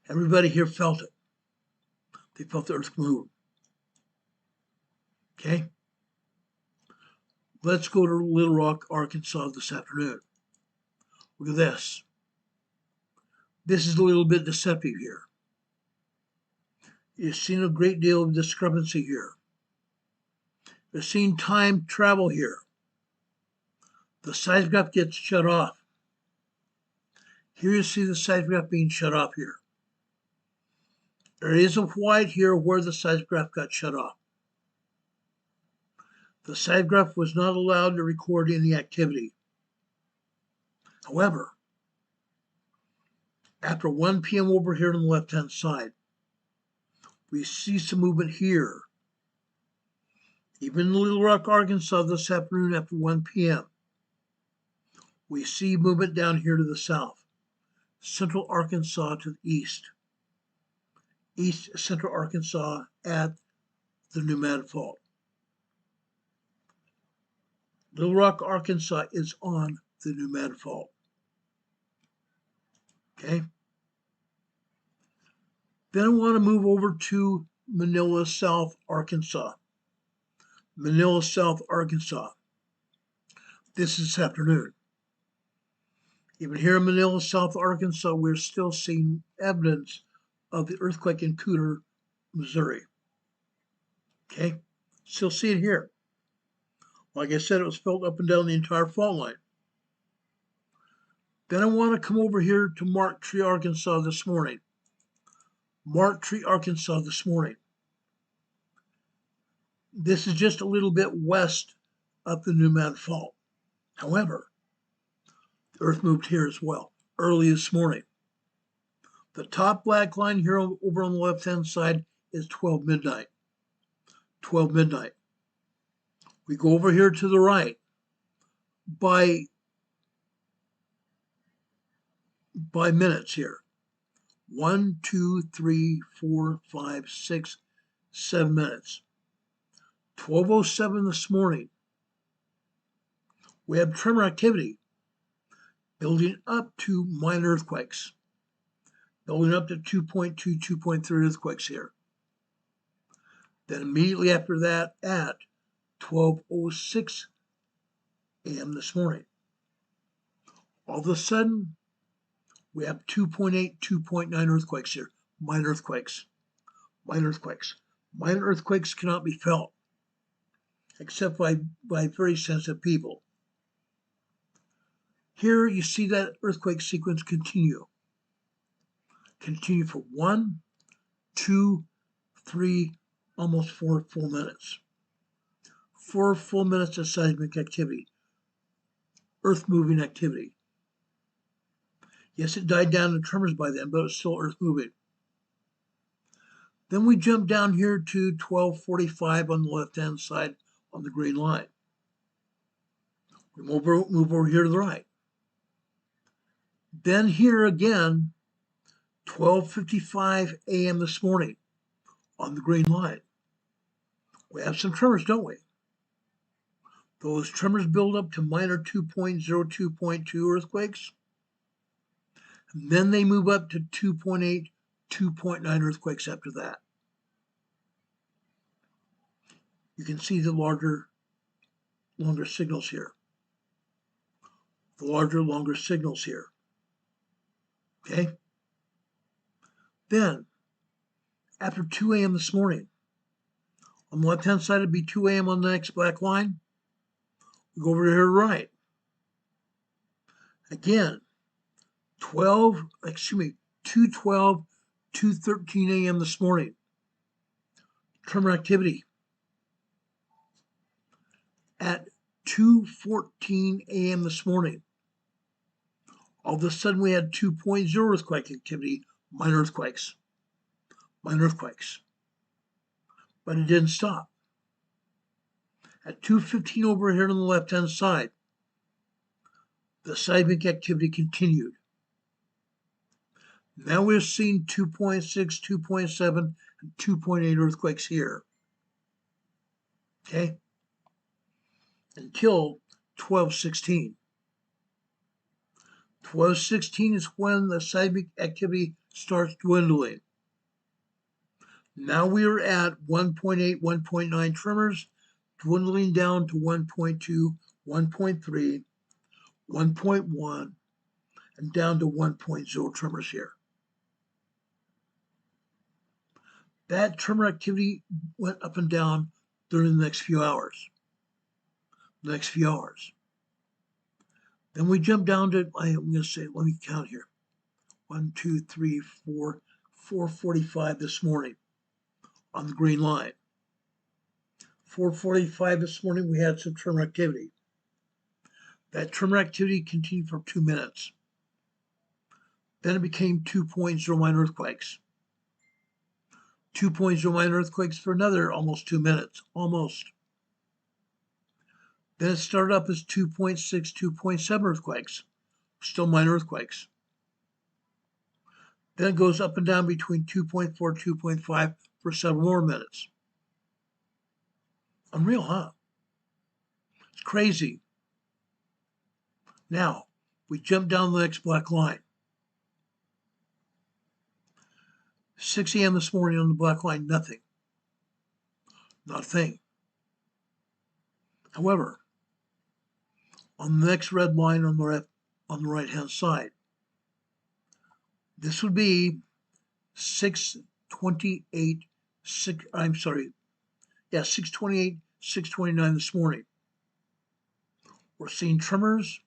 [SPEAKER 2] Everybody here felt it. They felt the earth move. Okay? Let's go to Little Rock, Arkansas this afternoon. Look at this. This is a little bit deceptive here. You've seen a great deal of discrepancy here. You've seen time travel here. The seismograph gets shut off. Here you see the seismograph being shut off here. There is a white here where the seismograph got shut off. The seismograph was not allowed to record any activity. However, after 1 p.m. over here on the left-hand side, we see some movement here. Even in Little Rock, Arkansas this afternoon after 1 p.m., we see movement down here to the south. Central Arkansas to the east. East Central Arkansas at the Madrid Fault. Little Rock, Arkansas is on the Madrid Fault. Okay? Then I want to move over to Manila South, Arkansas. Manila South, Arkansas. This is this afternoon. Even here in Manila South, Arkansas, we're still seeing evidence of the earthquake in Cooter, Missouri. Okay? Still see it here. Like I said, it was felt up and down the entire fault line. Then I want to come over here to Mark Tree, Arkansas this morning. Mark Tree, Arkansas this morning. This is just a little bit west of the Madrid Fault. However, the earth moved here as well, early this morning. The top black line here over on the left-hand side is 12 midnight. 12 midnight. We go over here to the right by minutes here. 1, 2, 3, 4, 5, 6, 7 minutes. 12:07 this morning. We have tremor activity building up to minor earthquakes. Building up to 2.2, 2.3 earthquakes here. Then immediately after that at 12:06 a.m. this morning, all of a sudden, we have 2.8, 2.9 earthquakes here. Minor earthquakes. Minor earthquakes. Minor earthquakes cannot be felt except by very sensitive people. Here you see that earthquake sequence continue. Continue for 1, 2, 3, almost 4 full minutes. 4 full minutes of seismic activity. Earth moving activity. Yes, it died down in tremors by then, but it's still earth moving. Then we jump down here to 12:45 on the left-hand side on the green line. We move over here to the right. Then here again, 12:55 a.m. this morning on the green line. We have some tremors, don't we? Those tremors build up to minor 2.0, 2.2 earthquakes. And then they move up to 2.8, 2.9 earthquakes after that. You can see the longer signals here. The longer signals here. Okay? Then, after 2 a.m. this morning, on the left-hand side, it'd be 2 a.m. on the next black line. We go over here to the right. Again, 2:12, 2:13 a.m. this morning. Tremor activity. At 2:14 a.m. this morning, all of a sudden we had 2.0 earthquake activity, minor earthquakes. But it didn't stop. At 2:15 over here on the left-hand side, the seismic activity continued. Now we're seeing 2.6, 2.7, and 2.8 earthquakes here. Okay? Until 12:16. 12:16 is when the seismic activity starts dwindling. Now we are at 1.8, 1.9 tremors, dwindling down to 1.2, 1.3, 1.1, and down to 1.0 tremors here. That tremor activity went up and down during the next few hours. Then we jump down to, I'm going to say, let me count here. 1, 2, 3, 4, 4:45 this morning on the green line. 4:45 this morning, we had some tremor activity. That tremor activity continued for 2 minutes. Then it became 2.0 minor earthquakes. 2.0 minor earthquakes for another almost 2 minutes, almost. Then it started up as 2.6, 2.7 earthquakes, still minor earthquakes. Then it goes up and down between 2.4, 2.5 for several more minutes. Unreal, huh? It's crazy. Now, we jump down the next black line. 6 a.m. this morning on the black line, nothing. Not a thing. However, on the next red line on the right-hand side, this would be 6:28, 6:29 this morning. We're seeing tremors.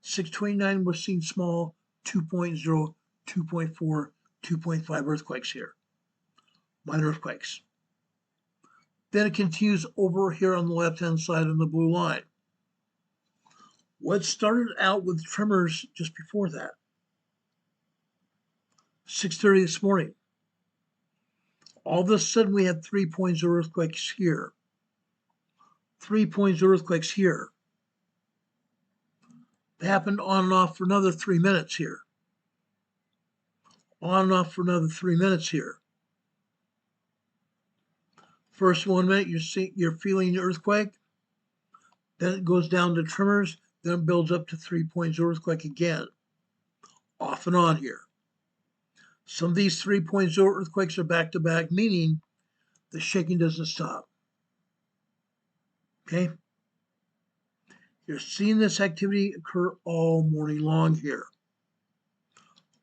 [SPEAKER 2] 6:29, we're seeing small 2.0, 2.4, 2.5 earthquakes here, minor earthquakes. Then it continues over here on the left-hand side on the blue line. What started out with tremors just before that? 6:30 this morning. All of a sudden we had 3.0 earthquakes here. 3.0 earthquakes here. They happened on and off for another 3 minutes here. On and off for another 3 minutes here. First 1 minute you're feeling the earthquake. Then it goes down to tremors. Then it builds up to 3.0 earthquake again. Off and on here. Some of these 3.0 earthquakes are back to back, meaning the shaking doesn't stop. Okay? You're seeing this activity occur all morning long here.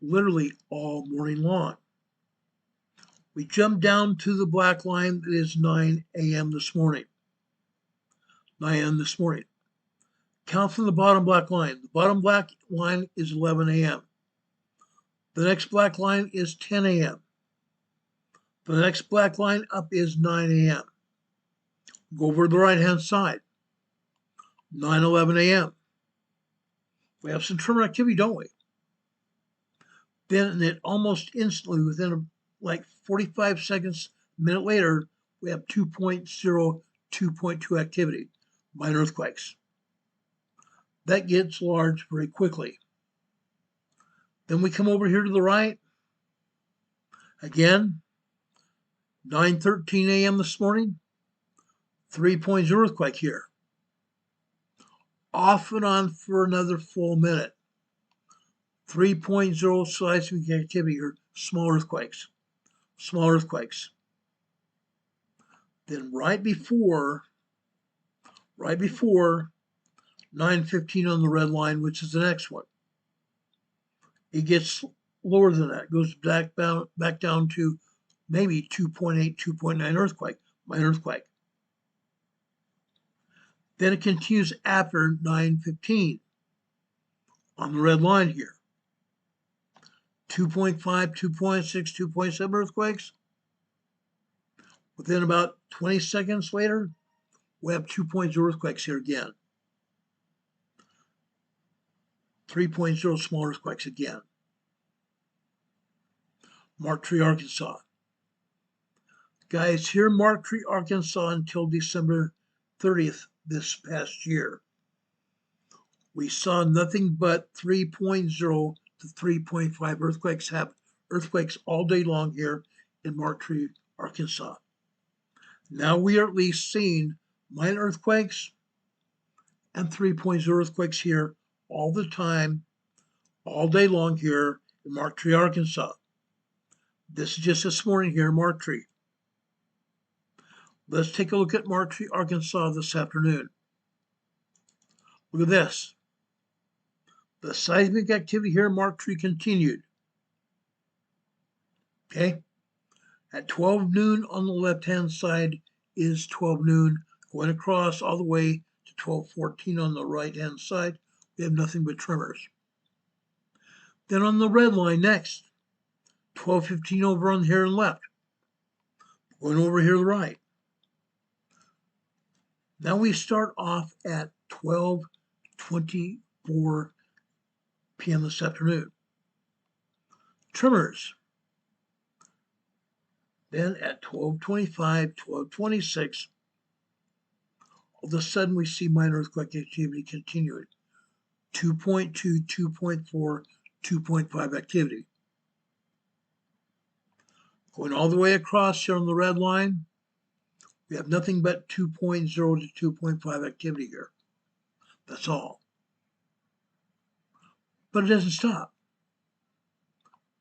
[SPEAKER 2] Literally all morning long. We jump down to the black line that is 9 a.m. this morning. 9 a.m. this morning. Count from the bottom black line. The bottom black line is 11 a.m. The next black line is 10 a.m. The next black line up is 9 a.m. Go over to the right-hand side. 9:11 a.m. We have some tremor activity, don't we? Then it almost instantly, within like 45 seconds, a minute later, we have 2.0, 2.2 activity, minor earthquakes. That gets large very quickly. Then we come over here to the right. Again, 9:13 a.m. this morning, 3.0 earthquake here. off and on for another full minute. 3.0 seismic activity, or small earthquakes. Small earthquakes. Then right before 9:15 on the red line, which is the next one, it gets lower than that. It goes back down to maybe 2.8, 2.9 earthquake, minor earthquake. Then it continues after 9:15 on the red line here. 2.5, 2.6, 2.7 earthquakes. Within about 20 seconds later, we have 2.0 earthquakes here again. 3.0 small earthquakes again. Marktree, Arkansas. Guys, here in Marktree, Arkansas until December 30th this past year, we saw nothing but 3.0 to 3.5 earthquakes. Have earthquakes all day long here in Marktree, Arkansas. Now we are at least seeing minor earthquakes and 3.0 earthquakes here all the time, all day long here in Marktree, Arkansas. This is just this morning here in Marktree. Let's take a look at Marktree, Arkansas this afternoon. Look at this. The seismic activity here in Marktree continued. Okay? At 12 noon on the left-hand side is 12 noon. Going across all the way to 12:14 on the right-hand side, we have nothing but tremors. Then on the red line next, 12:15 over on here and left. Going over here to the right. Now we start off at 12:24 p.m. this afternoon. Tremors. Then at 12:25, 12:26, all of a sudden we see minor earthquake activity continuing. 2.2, 2.4, 2.5 activity. Going all the way across here on the red line, we have nothing but 2.0 to 2.5 activity here. That's all. But it doesn't stop.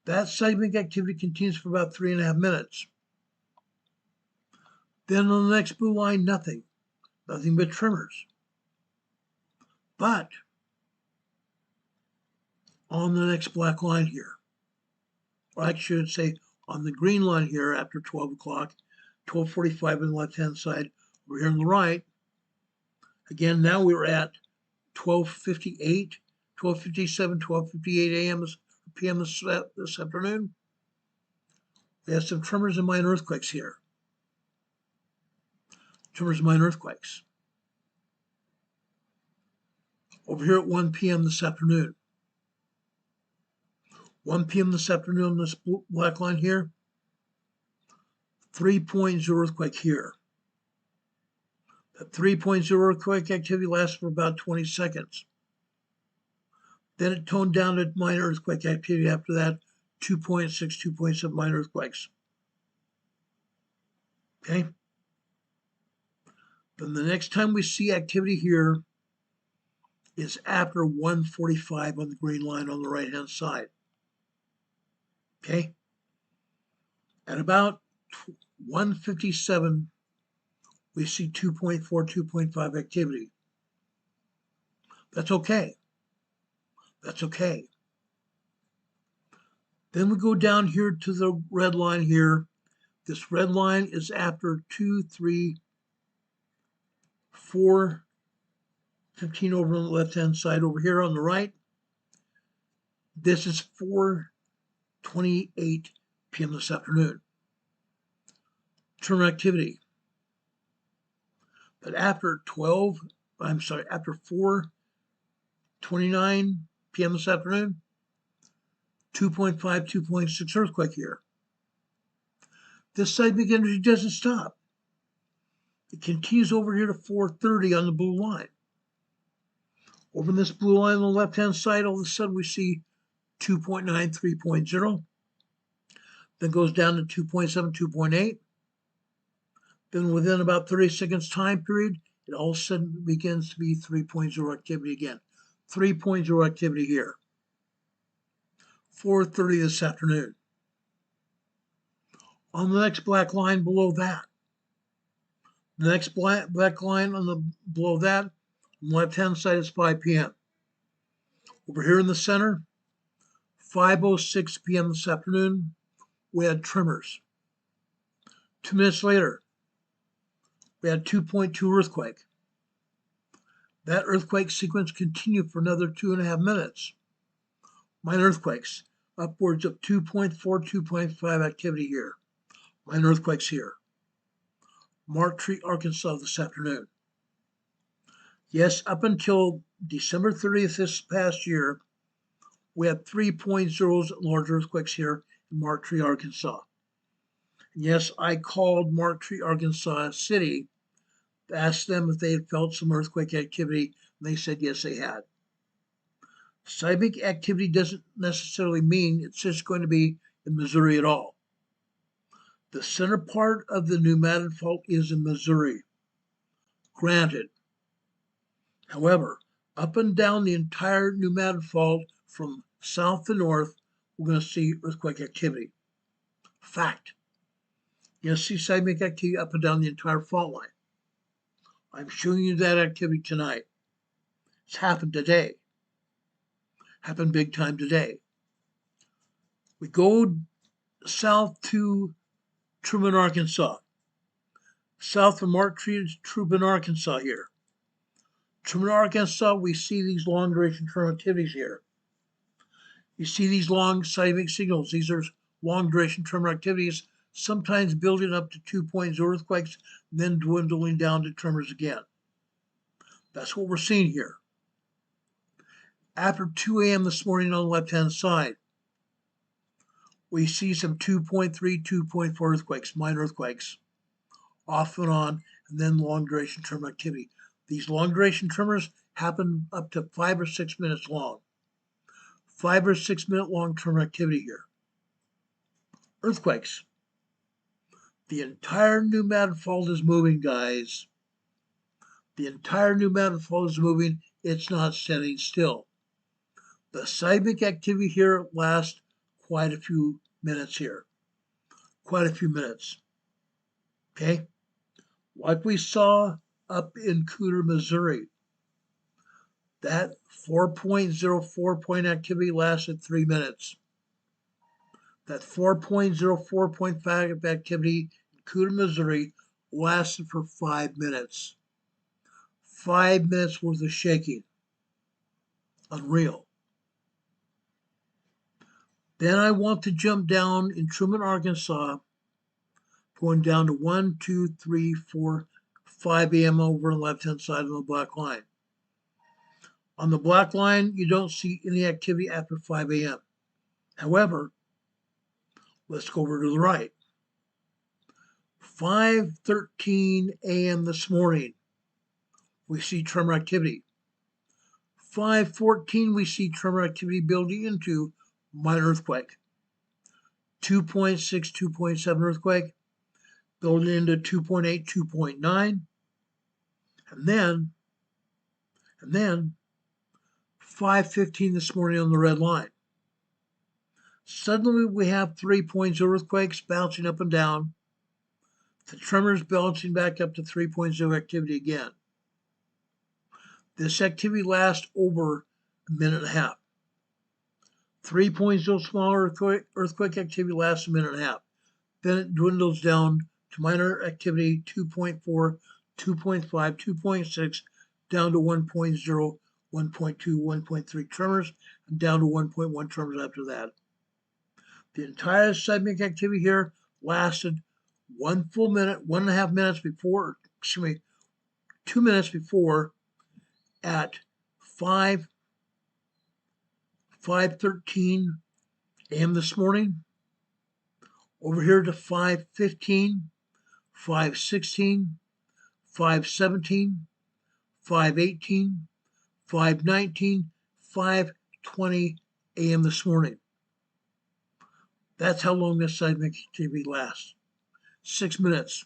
[SPEAKER 2] That seismic activity continues for about 3.5 minutes. Then on the next blue line, nothing. Nothing but tremors. But on the next black line here, or I should say on the green line here after 12 o'clock, 12:45 on the left-hand side, over here on the right, again, now we're at 12:58, 12:57, 12:58 a.m. p.m. this afternoon. We have some tremors and minor earthquakes here. Tremors and minor earthquakes. Over here at 1 p.m. this afternoon. 1 p.m. this afternoon on this black line here. 3.0 earthquake here. That 3.0 earthquake activity lasts for about 20 seconds. Then it toned down to minor earthquake activity after that, 2.6, 2.7 minor earthquakes. Okay? Then the next time we see activity here is after 1:45 on the green line on the right-hand side. Okay? At about 1:57, we see 2.4, 2.5 activity. That's okay. That's okay. Then we go down here to the red line here. This red line is after 2, 3, 4:15 over on the left-hand side. Over here on the right, this is 4:28 p.m. this afternoon. Tremor activity. But after 4:29 p.m. this afternoon, 2.5, 2.6 earthquake here. This seismic energy doesn't stop. It continues over here to 4:30 on the blue line. Over this blue line on the left-hand side, all of a sudden we see 2.9, 3.0. Then goes down to 2.7, 2.8. Then within about 30 seconds time period, it all of a sudden begins to be 3.0 activity again. 3.0 activity here. 4:30 this afternoon. On the next black line below that, the next black line on the below that, on the left-hand side is 5 p.m. Over here in the center, 5:06 p.m. this afternoon, we had tremors. 2 minutes later, we had 2.2 earthquake. That earthquake sequence continued for another 2.5 minutes. Minor earthquakes, upwards of 2.4, 2.5 activity here. Minor earthquakes here. Martree, Arkansas this afternoon. Yes, up until December 30th this past year, we had 3.0 large earthquakes here in Martree, Arkansas. And yes, I called Martree, Arkansas City to ask them if they had felt some earthquake activity, and they said yes, they had. Seismic activity doesn't necessarily mean it's just going to be in Missouri at all. The center part of the new Madrid Fault is in Missouri. Granted. However, up and down the entire new Madrid Fault from south to north, we're going to see earthquake activity. Fact. You'll see seismic activity up and down the entire fault line. I'm showing you that activity tonight. It's happened today. Happened big time today. We go south to Truman, Arkansas. South of Martree is Truman, Arkansas here. Truman, Arkansas, we see these long duration term activities here. You see these long seismic signals. These are long duration term activities, sometimes building up to 2.0 earthquakes, then dwindling down to tremors again. That's what we're seeing here. After 2 a.m. this morning on the left-hand side, we see some 2.3, 2.4 earthquakes, minor earthquakes, off and on, and then long duration tremor activity. These long duration tremors happen up to 5 or 6 minutes long. 5 or 6 minute long tremor activity here. Earthquakes. The entire new Madrid Fault is moving, guys. The entire new Madrid Fault is moving. It's not standing still. The seismic activity here lasts quite a few minutes here. Quite a few minutes. Okay? Like we saw up in Cooter, Missouri. That 4.04 point activity lasted 3 minutes. That 4.04.5 activity in Cooter, Missouri lasted for 5 minutes. 5 minutes worth of shaking. Unreal. Then I want to jump down in Truman, Arkansas, going down to 1, 2, 3, 4, 5 a.m. over on the left-hand side of the black line. On the black line, you don't see any activity after 5 a.m. However, let's go over to the right. 5:13 a.m. this morning, we see tremor activity. 5:14, we see tremor activity building into minor earthquake. 2.6, 2.7 earthquake, building into 2.8, 2.9. And then 5:15 this morning on the red line. Suddenly we have 3.0 earthquakes bouncing up and down. The tremors bouncing back up to 3.0 activity again. This activity lasts over a minute and a half. 3.0 smaller earthquake activity lasts a minute and a half. Then it dwindles down to minor activity 2.4, 2.5, 2.6, down to 1.0, 1.2, 1.3 tremors, and down to 1.1 tremors after that. The entire seismic activity here lasted 1 full minute, 1.5 minutes before, 2 minutes before at 5:13 a.m. this morning. Over here to 5:15, 5:16, 5:17, 5:18, 5:19, 5:20 a.m. this morning. That's how long this seismic activity lasts. 6 minutes.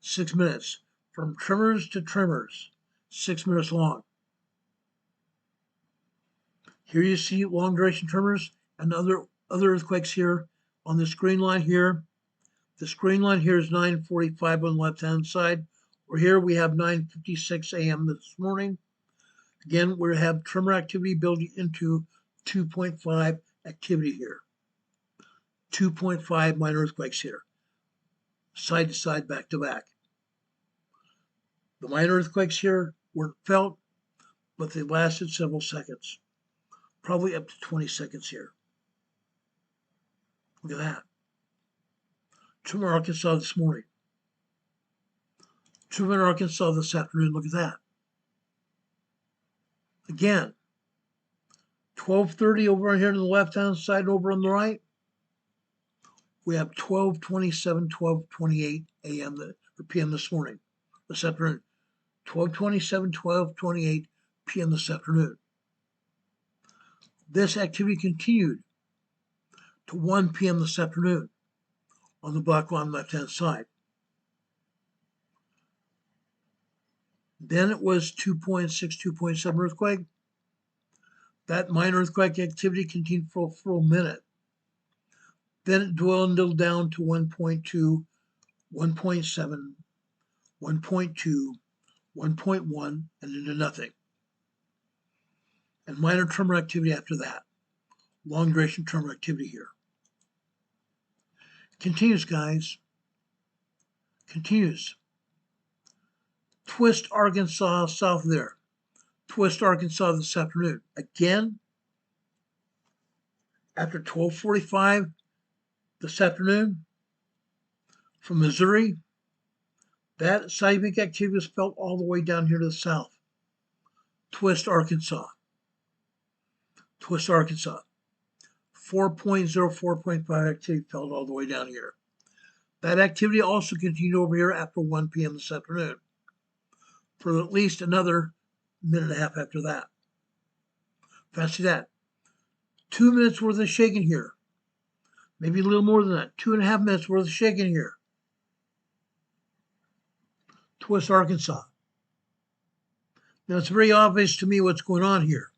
[SPEAKER 2] 6 minutes. from tremors to tremors, 6 minutes long. Here you see long duration tremors and other earthquakes here on this green line here. This green line here is 9:45 on the left-hand side. Or here we have 9:56 a.m. this morning. Again, we have tremor activity building into 2.5 activity here. 2.5 minor earthquakes here, side to side, back to back. The minor earthquakes here weren't felt, but they lasted several seconds, probably up to 20 seconds here. Look at that. Tremor, Arkansas this morning. Tremor, Arkansas this afternoon. Look at that. Again, 12:30 over here on the left-hand side, over on the right. We have 12:27, 12:28 a.m. or p.m. this morning, this afternoon. 12:27, 12:28 p.m. this afternoon. This activity continued to 1 p.m. this afternoon on the black line left-hand side. Then it was 2.6, 2.7 earthquake. That minor earthquake activity continued for a minute. Then it dwindled down to 1.2, 1.7, 1.2, 1.1, and into nothing. And minor tremor activity after that. Long duration tremor activity here. Continues, guys. Continues. Twist, Arkansas, south there. Twist, Arkansas this afternoon. Again, after 12:45 this afternoon from Missouri, that seismic activity was felt all the way down here to the south. Twist, Arkansas. Twist, Arkansas. 4.0, 4.5 activity felt all the way down here. That activity also continued over here after 1 p.m. this afternoon for at least another minute and a half after that. Fancy that. 2 minutes worth of shaking here. Maybe a little more than that. 2.5 minutes worth of shaking here. Twist, Arkansas. Now it's very obvious to me what's going on here.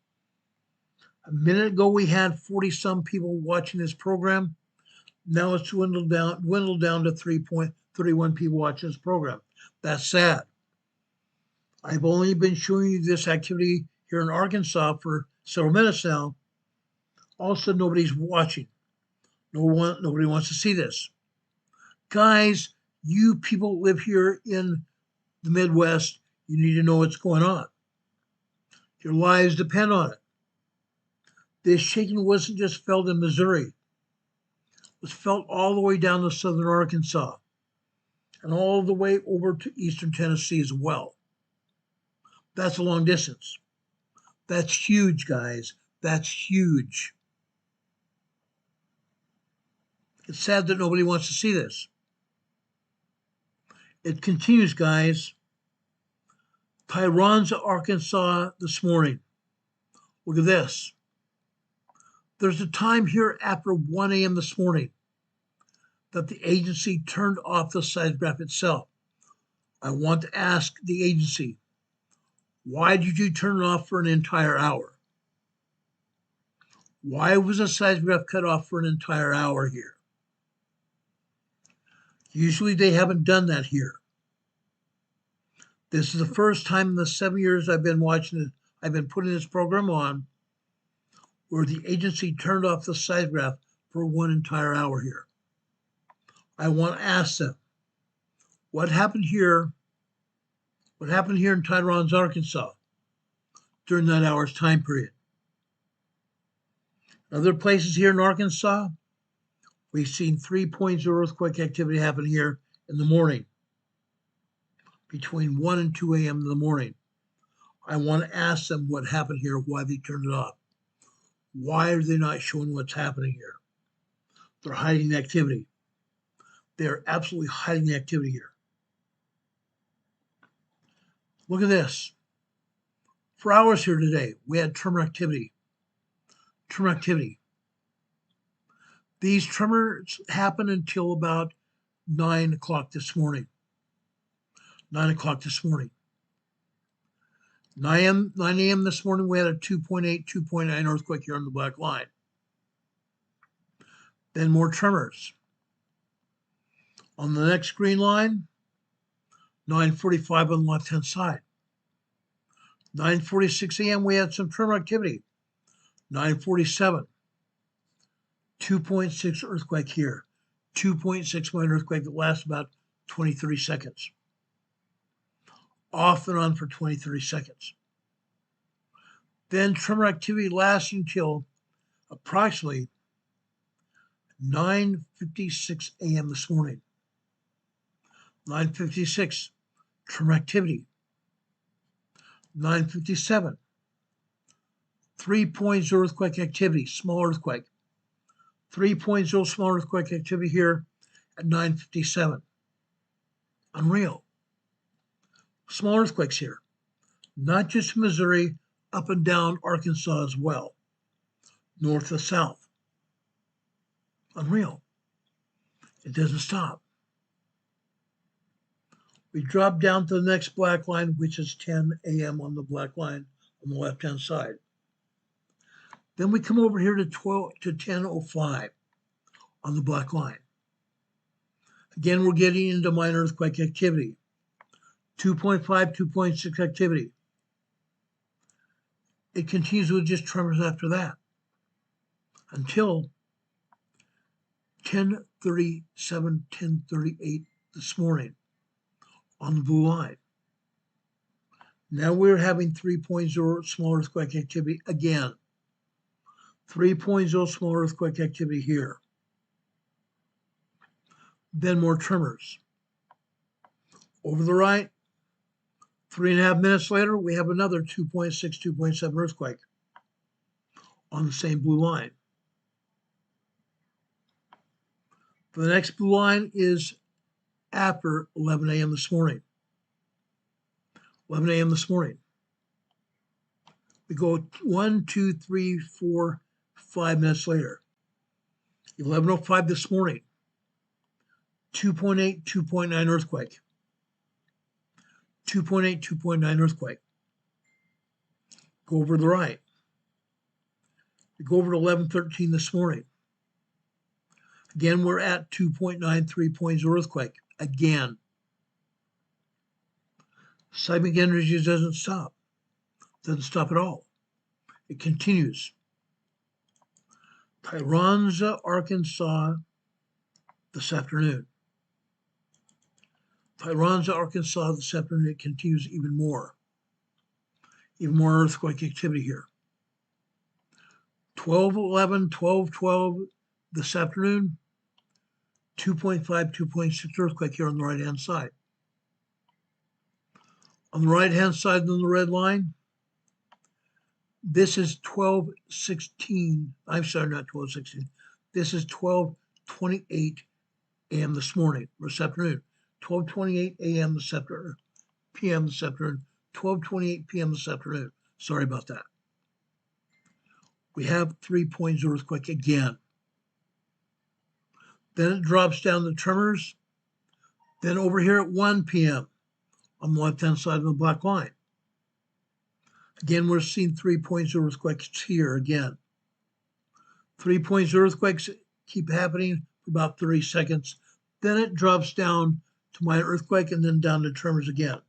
[SPEAKER 2] A minute ago we had 40-some people watching this program. Now it's dwindled down to 3.31 people watching this program. That's sad. I've only been showing you this activity here in Arkansas for several minutes now. All of a sudden, nobody's watching. Nobody wants to see this. Guys, you people live here in the Midwest, you need to know what's going on. Your lives depend on it. This shaking wasn't just felt in Missouri. It was felt all the way down to southern Arkansas and all the way over to eastern Tennessee as well. That's a long distance. That's huge, guys. That's huge. It's sad that nobody wants to see this. It continues, guys. Tyronza, Arkansas this morning. Look at this. There's a time here after 1 a.m. this morning that the agency turned off the seismograph itself. I want to ask the agency, why did you turn it off for an entire hour? Why was the seismograph cut off for an entire hour here? Usually they haven't done that here. This is the first time in the 7 years I've been watching it, I've been putting this program on, where the agency turned off the seismograph for 1 entire hour here. I want to ask them, what happened here? What happened here in Tyronza, Arkansas during that hour's time period? Other places here in Arkansas, we've seen 3.0 earthquake activity happen here in the morning, between 1 and 2 a.m. in the morning. I want to ask them what happened here, why they turned it off. Why are they not showing what's happening here? They're hiding the activity. They're absolutely hiding the activity here. Look at this. For hours here today, we had tremor activity. Tremor activity. These tremors happened until about 9 o'clock this morning. 9 o'clock this morning. 9 a.m. this morning, we had a 2.8, 2.9 earthquake here on the black line. Then more tremors. On the next green line, 9:45 on the left-hand side. 9:46 a.m., we had some tremor activity. 9:47, 2.6 earthquake here. 2.6 minor earthquake that lasts about 20, 30 seconds. Off and on for 20, 30 seconds. Then tremor activity lasts until approximately 9:56 a.m. this morning. 9:56, tremor activity. 9:57, 3.0 earthquake activity, small earthquake. 3.0 small earthquake activity here at 9:57. Unreal. Small earthquakes here. Not just Missouri, up and down Arkansas as well. North to south. Unreal. It doesn't stop. We drop down to the next black line, which is 10 a.m. on the black line on the left-hand side. Then we come over here to 10:05 on the black line. Again, we're getting into minor earthquake activity. 2.5, 2.6 activity. It continues with just tremors after that until 10:37, 10:38 this morning on the blue line. Now we're having 3.0 small earthquake activity again. 3.0 small earthquake activity here. Then more tremors. Over the right, 3.5 minutes later, we have another 2.6, 2.7 earthquake on the same blue line. The next blue line is after 11 a.m. this morning. 11 a.m. this morning. We go 1, 2, 3, 4, 5 minutes later. 11:05 this morning. 2.8, 2.9 earthquake. 2.8, 2.9 earthquake. Go over to the right. We go over to 11:13 this morning. Again, we're at 2.9, 3.0 earthquake. Again. Seismic energy doesn't stop. Doesn't stop at all. It continues. Tyronza, Arkansas, this afternoon. Tyronza, Arkansas, this afternoon. It continues even more. Even more earthquake activity here. 12:11, 12:12 this afternoon. 2.5, 2.6 earthquake here on the right-hand side. On the right-hand side on the red line, this is 12:16. I'm sorry, not 12:16. This is 12:28 a.m. this morning, or this afternoon. 12:28 a.m. this afternoon, p.m. this afternoon. 12:28 p.m. this afternoon. Sorry about that. We have 3.0 earthquake again. Then it drops down to tremors. Then over here at 1 p.m. on the left-hand side of the black line. Again, we're seeing 3.0 earthquakes here again. 3.0 earthquakes keep happening for about 30 seconds. Then it drops down to minor earthquake and then down to tremors again.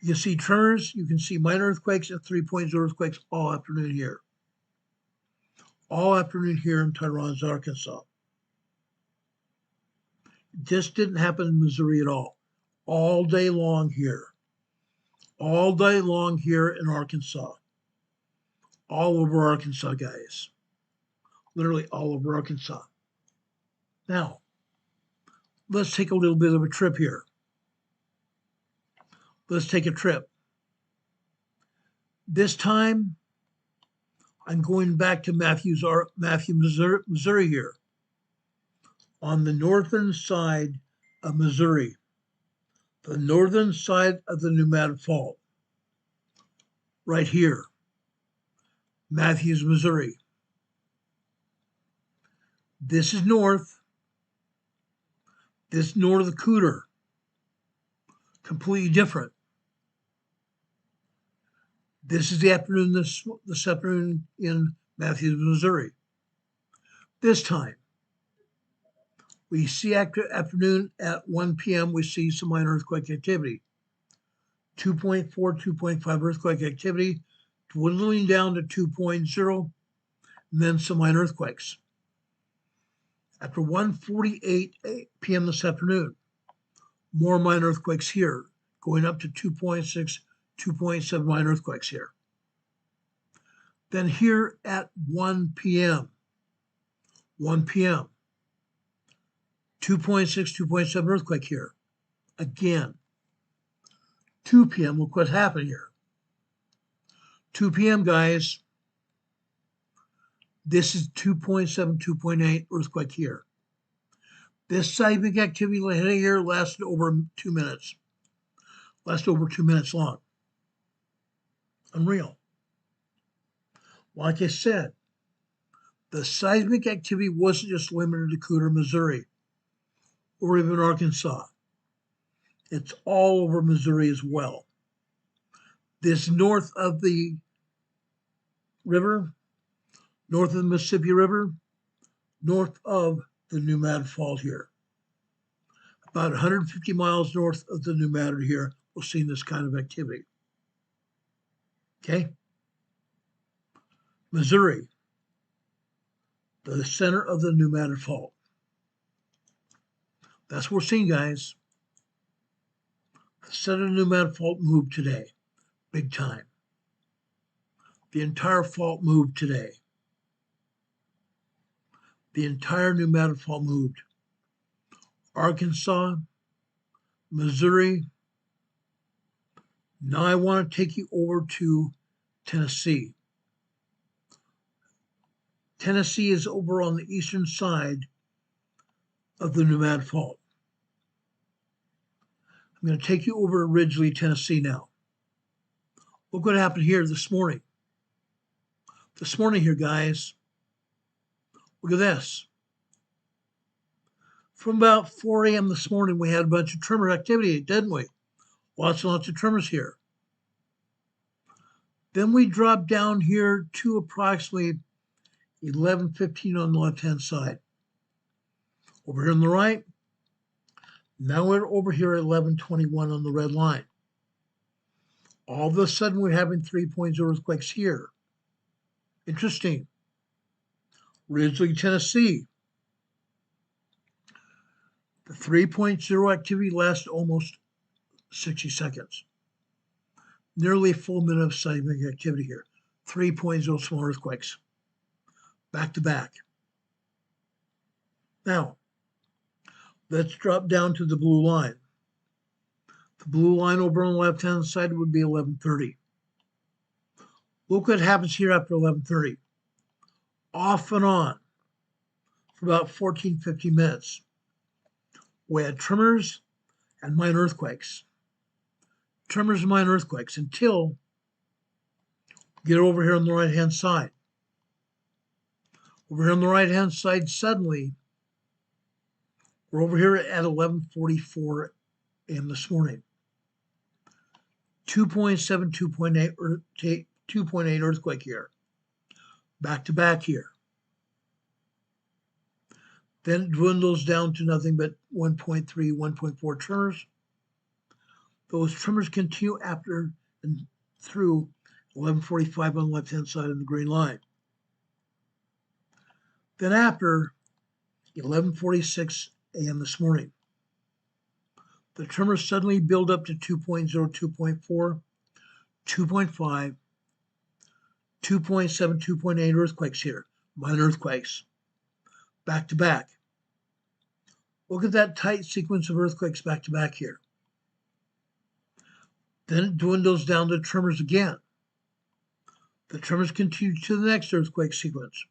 [SPEAKER 2] You see tremors, you can see minor earthquakes and 3.0 earthquakes all afternoon here. All afternoon here in Tyronza, Arkansas. It just didn't happen in Missouri at all. All day long here. All day long here in Arkansas. All over Arkansas, guys. Literally all over Arkansas. Now, let's take a little bit of a trip here. Let's take a trip. This time, I'm going back to Matthew, Missouri here. On the northern side of Missouri. The northern side of the Madrid Fault. Right here. Matthews, Missouri. This is north. This is north of Cooter. completely different. This is the afternoon, this afternoon in Matthews, Missouri. This time, we see afternoon at 1 p.m., we see some minor earthquake activity. 2.4, 2.5 earthquake activity, dwindling down to 2.0, and then some minor earthquakes. After 1:48 p.m. this afternoon, more minor earthquakes here, going up to 2.6, 2.7 minor earthquakes here. Then here at 1 p.m., 2.6, 2.7 earthquake here. Again, 2 p.m., look what happened here. 2 p.m., guys, this is 2.7, 2.8 earthquake here. This seismic activity here lasted over 2 minutes. Lasted over 2 minutes long. Unreal. Like I said, the seismic activity wasn't just limited to Cooter, Missouri, or even Arkansas. It's all over Missouri as well. This north of the river, north of the Mississippi River, north of the New Madrid Fault here. About 150 miles north of the New Madrid here, we're seeing this kind of activity. Okay? Missouri, the center of the New Madrid Fault. That's what we're seeing, guys. The center of the New Madrid Fault moved today, big time. The entire fault moved today. The entire New Madrid Fault moved. Arkansas, Missouri. Now I want to take you over to Tennessee. Tennessee is over on the eastern side of the New Madrid Fault. I'm going to take you over to Ridgely, Tennessee now. Look what happened here this morning. This morning here, guys. Look at this. From about 4 a.m. this morning, we had a bunch of tremor activity, didn't we? Lots and lots of tremors here. Then we dropped down here to approximately 11:15 on the left-hand side. Over here on the right, now we're over here at 11:21 on the red line. All of a sudden, we're having 3.0 earthquakes here. Interesting. Ridgely, Tennessee. The 3.0 activity lasts almost 60 seconds. Nearly a full minute of seismic activity here. 3.0 small earthquakes. Back to back. Now, let's drop down to the blue line. The blue line over on the left-hand side would be 11:30. Look what happens here after 11:30. Off and on for about 14, 15 minutes. We had tremors and minor earthquakes. Tremors and minor earthquakes until we get over here on the right-hand side. Over here on the right-hand side, suddenly, we're over here at 11:44 a.m. this morning. 2.7, 2.8 earthquake here. Back to back here. Then it dwindles down to nothing but 1.3, 1.4 tremors. Those tremors continue after and through 11:45 on the left-hand side of the green line. Then after 11:46 a.m. this morning, the tremors suddenly build up to 2.0, 2.4, 2.5, 2.7, 2.8 earthquakes here, minor earthquakes, back to back. Look at that tight sequence of earthquakes back to back here. Then it dwindles down to tremors again. The tremors continue to the next earthquake sequence.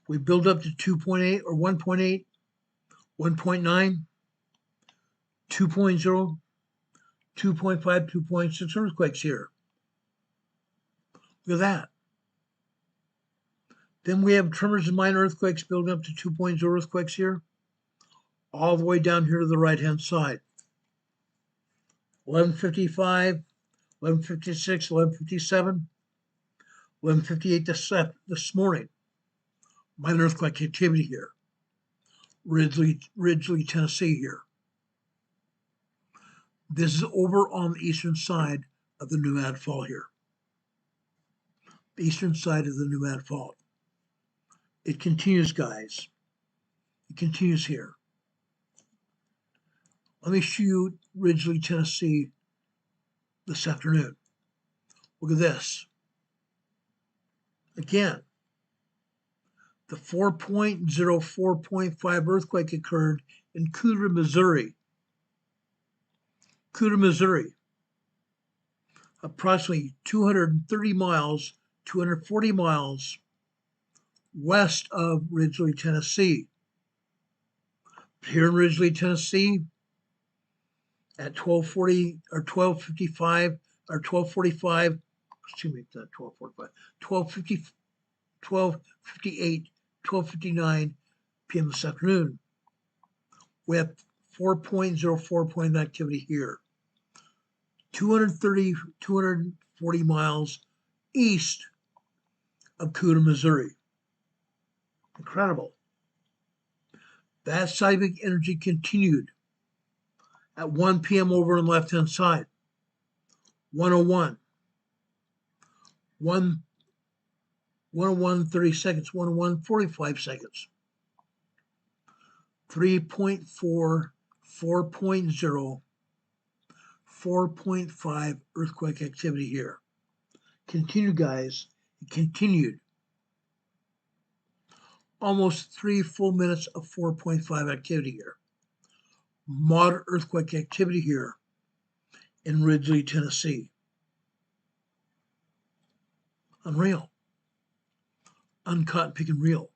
[SPEAKER 2] We build up to 2.8 or 1.8, 1.9, 2.0, 2.5, 2.6 earthquakes here. Look at that. Then we have tremors and minor earthquakes building up to 2.0 earthquakes here, all the way down here to the right-hand side. 11:55, 11:56, 11:57, 11:58 this morning. Minor earthquake activity here. Ridgely, Tennessee here. This is over on the eastern side of the Madrid Fault here. The eastern side of the Madrid Fault. It continues, guys. It continues here. Let me show you Ridgely, Tennessee this afternoon. Look at this. Again, the 4.0, 4.5 earthquake occurred in Cooter, Missouri. Cooter, Missouri. Approximately 230 miles, 240 miles west of Ridgely, Tennessee. Here in Ridgely, Tennessee, at 12:40 or 12:55 or 12:45, excuse me, not 12:45, 12:50, 12:58, 12:59 p.m. this afternoon. We have 4.04 point activity here. 240 miles east of Cooter, Missouri. Incredible. That seismic energy continued at 1 p.m. over on the left-hand side. 101. 101 30 seconds, 101 45 seconds. 3.4, 4.0, 4.5 earthquake activity here. Continued, guys. It continued. Almost 3 full minutes of 4.5 activity here. Moderate earthquake activity here in Ridgely, Tennessee. Unreal. Uncut, pick and reel.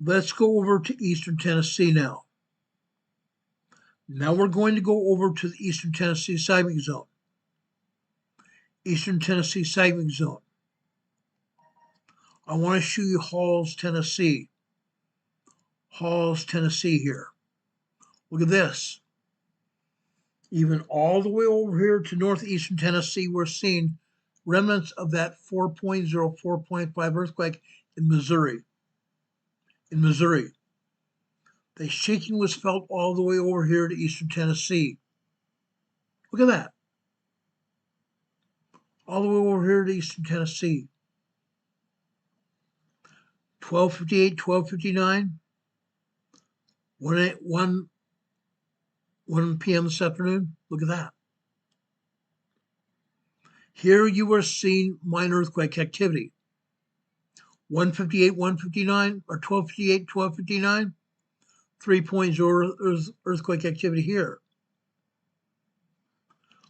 [SPEAKER 2] Let's go over to Eastern Tennessee now. Now we're going to go over to the Eastern Tennessee seismic zone. Eastern Tennessee seismic zone. I want to show you Halls, Tennessee. Halls, Tennessee here. Look at this. Even all the way over here to northeastern Tennessee, we're seeing remnants of that 4.0, 4.5 earthquake in Missouri. In Missouri. The shaking was felt all the way over here to eastern Tennessee. Look at that. All the way over here to eastern Tennessee. 12:58, 12:59, 1 p.m. this afternoon. Look at that. Here you are seeing minor earthquake activity. 1:58, 1:59, or 12:58, 12:59, 3.0 earthquake activity here.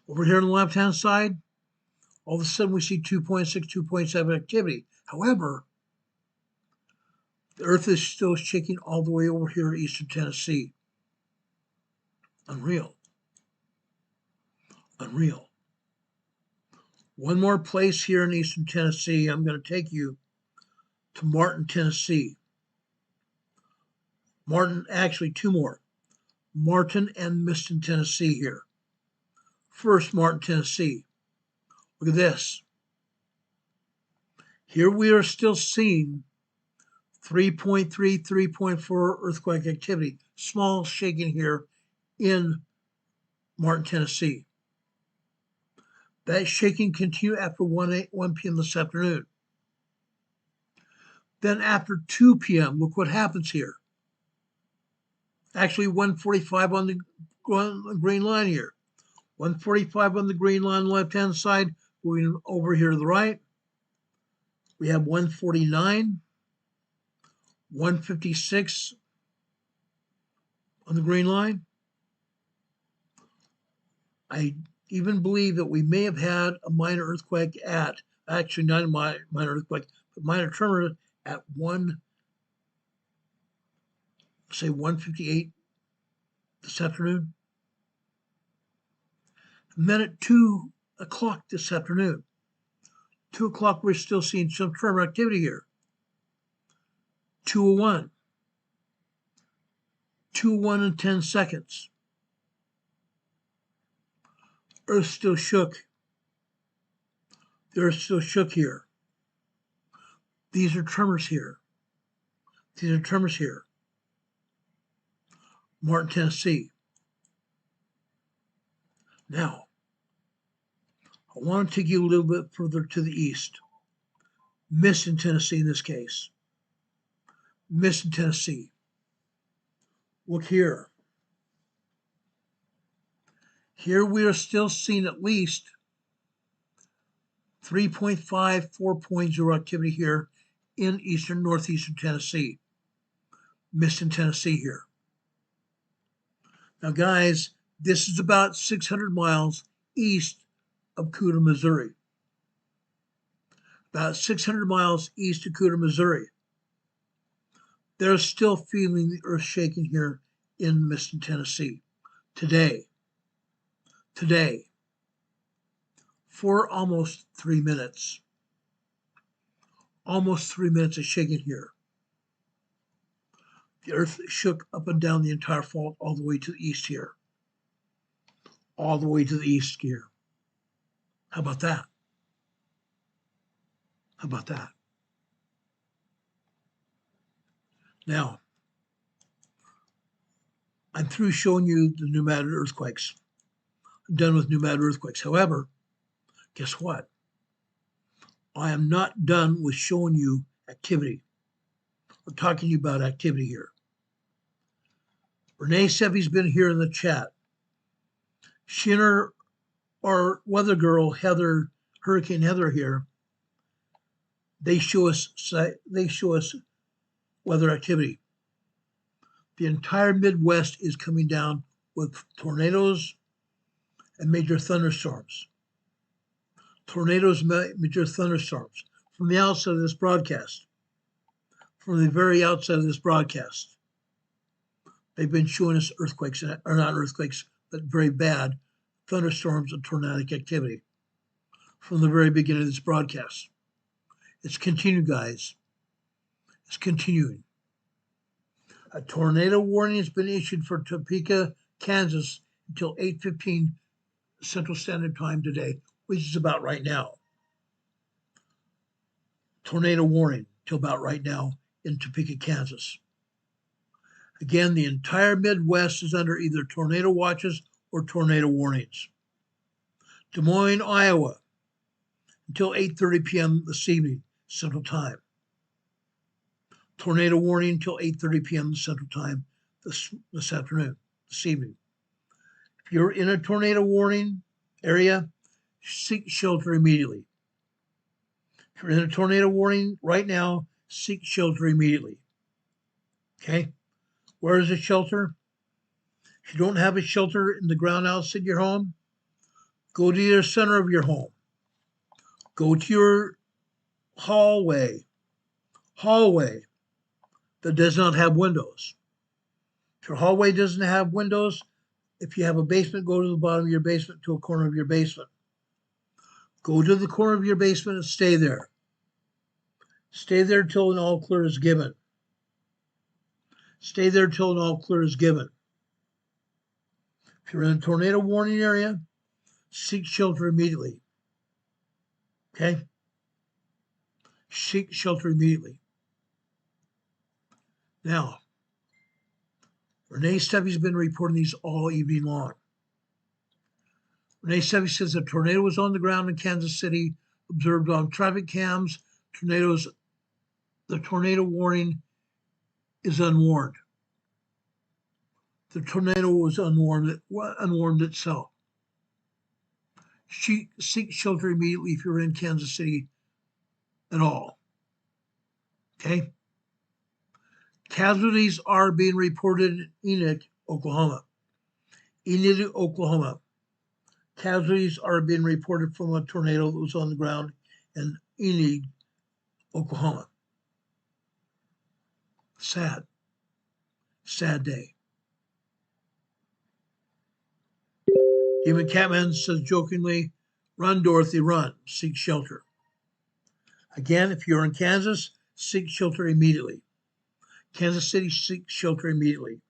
[SPEAKER 2] Over here on the left-hand side, all of a sudden we see 2.6, 2.7 activity. However, the earth is still shaking all the way over here in eastern Tennessee. Unreal. Unreal. One more place here in eastern Tennessee. I'm going to take you to Morganton, Tennessee. Morganton, actually two more. Morganton and Miston, Tennessee here. First, Morganton, Tennessee. Look at this. Here we are still seeing 3.3, 3.4 earthquake activity. Small shaking here in Morganton, Tennessee. That shaking continued after 1 p.m. this afternoon. Then after 2 p.m., look what happens here. Actually, 1:45 on the green line here. 1:45 on the green line, left-hand side. Moving over here to the right. We have 1:49, 1:56 on the green line. I even believe that we may have had a minor earthquake at, actually not a minor earthquake, but minor tremor at 1:58 this afternoon. And then at 2 o'clock this afternoon, 2 o'clock, we're still seeing some tremor activity here. 2:01, 2:01 and 10 seconds. Earth still shook. The earth still shook here. These are tremors here. These are tremors here. Morganton, Tennessee. Now, I want to take you a little bit further to the east. Midland, Tennessee in this case. Midland, Tennessee. Look here. Here we are still seeing at least 3.5, 4.0 activity here in eastern, northeastern Tennessee. Midland, Tennessee here. Now, guys, this is about 600 miles east of Cooter, Missouri. About 600 miles east of Cooter, Missouri. They're still feeling the earth shaking here in Midland, Tennessee today. For almost 3 minutes. Almost 3 minutes of shaking here. The earth shook up and down the entire fault all the way to the east here. All the way to the east here. How about that? How about that? Now, I'm through showing you the pneumatic earthquakes. I'm done with pneumatic earthquakes. However, guess what? I am not done with showing you activity. I'm talking to you about activity here. Renee Sevy's been here in the chat. She and our weather girl, Heather, Hurricane Heather here, they show us weather activity. The entire Midwest is coming down with tornadoes and major thunderstorms. Tornadoes, major thunderstorms. From the outset of this broadcast, from the very outset of this broadcast, they've been showing us earthquakes, or not earthquakes, but very bad thunderstorms and tornadic activity from the very beginning of this broadcast. It's continued, guys. It's continuing. A tornado warning has been issued for Topeka, Kansas until 8:15 Central Standard Time today, which is about right now. Tornado warning till about right now in Topeka, Kansas. Again, the entire Midwest is under either tornado watches or tornado warnings. Des Moines, Iowa, until 8:30 p.m. this evening, Central Time. Tornado warning until 8:30 p.m. Central Time this afternoon, this evening. If you're in a tornado warning area, seek shelter immediately. If you're in a tornado warning right now, seek shelter immediately. Okay? Where is the shelter? If you don't have a shelter in the ground outside your home, go to the center of your home. Go to your hallway that does not have windows. If your hallway doesn't have windows, if you have a basement, go to the bottom of your basement, to a corner of your basement. Go to the corner of your basement and stay there. Stay there till an all clear is given. Stay there till an all clear is given. If you're in a tornado warning area, seek shelter immediately. Okay? Seek shelter immediately. Now, Renee Steffi's been reporting these all evening long. Renee Steffi says a tornado was on the ground in Kansas City, observed on traffic cams. The tornado warning is unwarned. The tornado was unwarned itself. Seek shelter immediately if you're in Kansas City at all. Okay? Casualties are being reported in Enid, Oklahoma. Enid, Oklahoma. Casualties are being reported from a tornado that was on the ground in Enid, Oklahoma. Sad. Sad day. Demon Catman says jokingly, "Run, Dorothy, run. Seek shelter." Again, if you're in Kansas, seek shelter immediately. Kansas City, seek shelter immediately.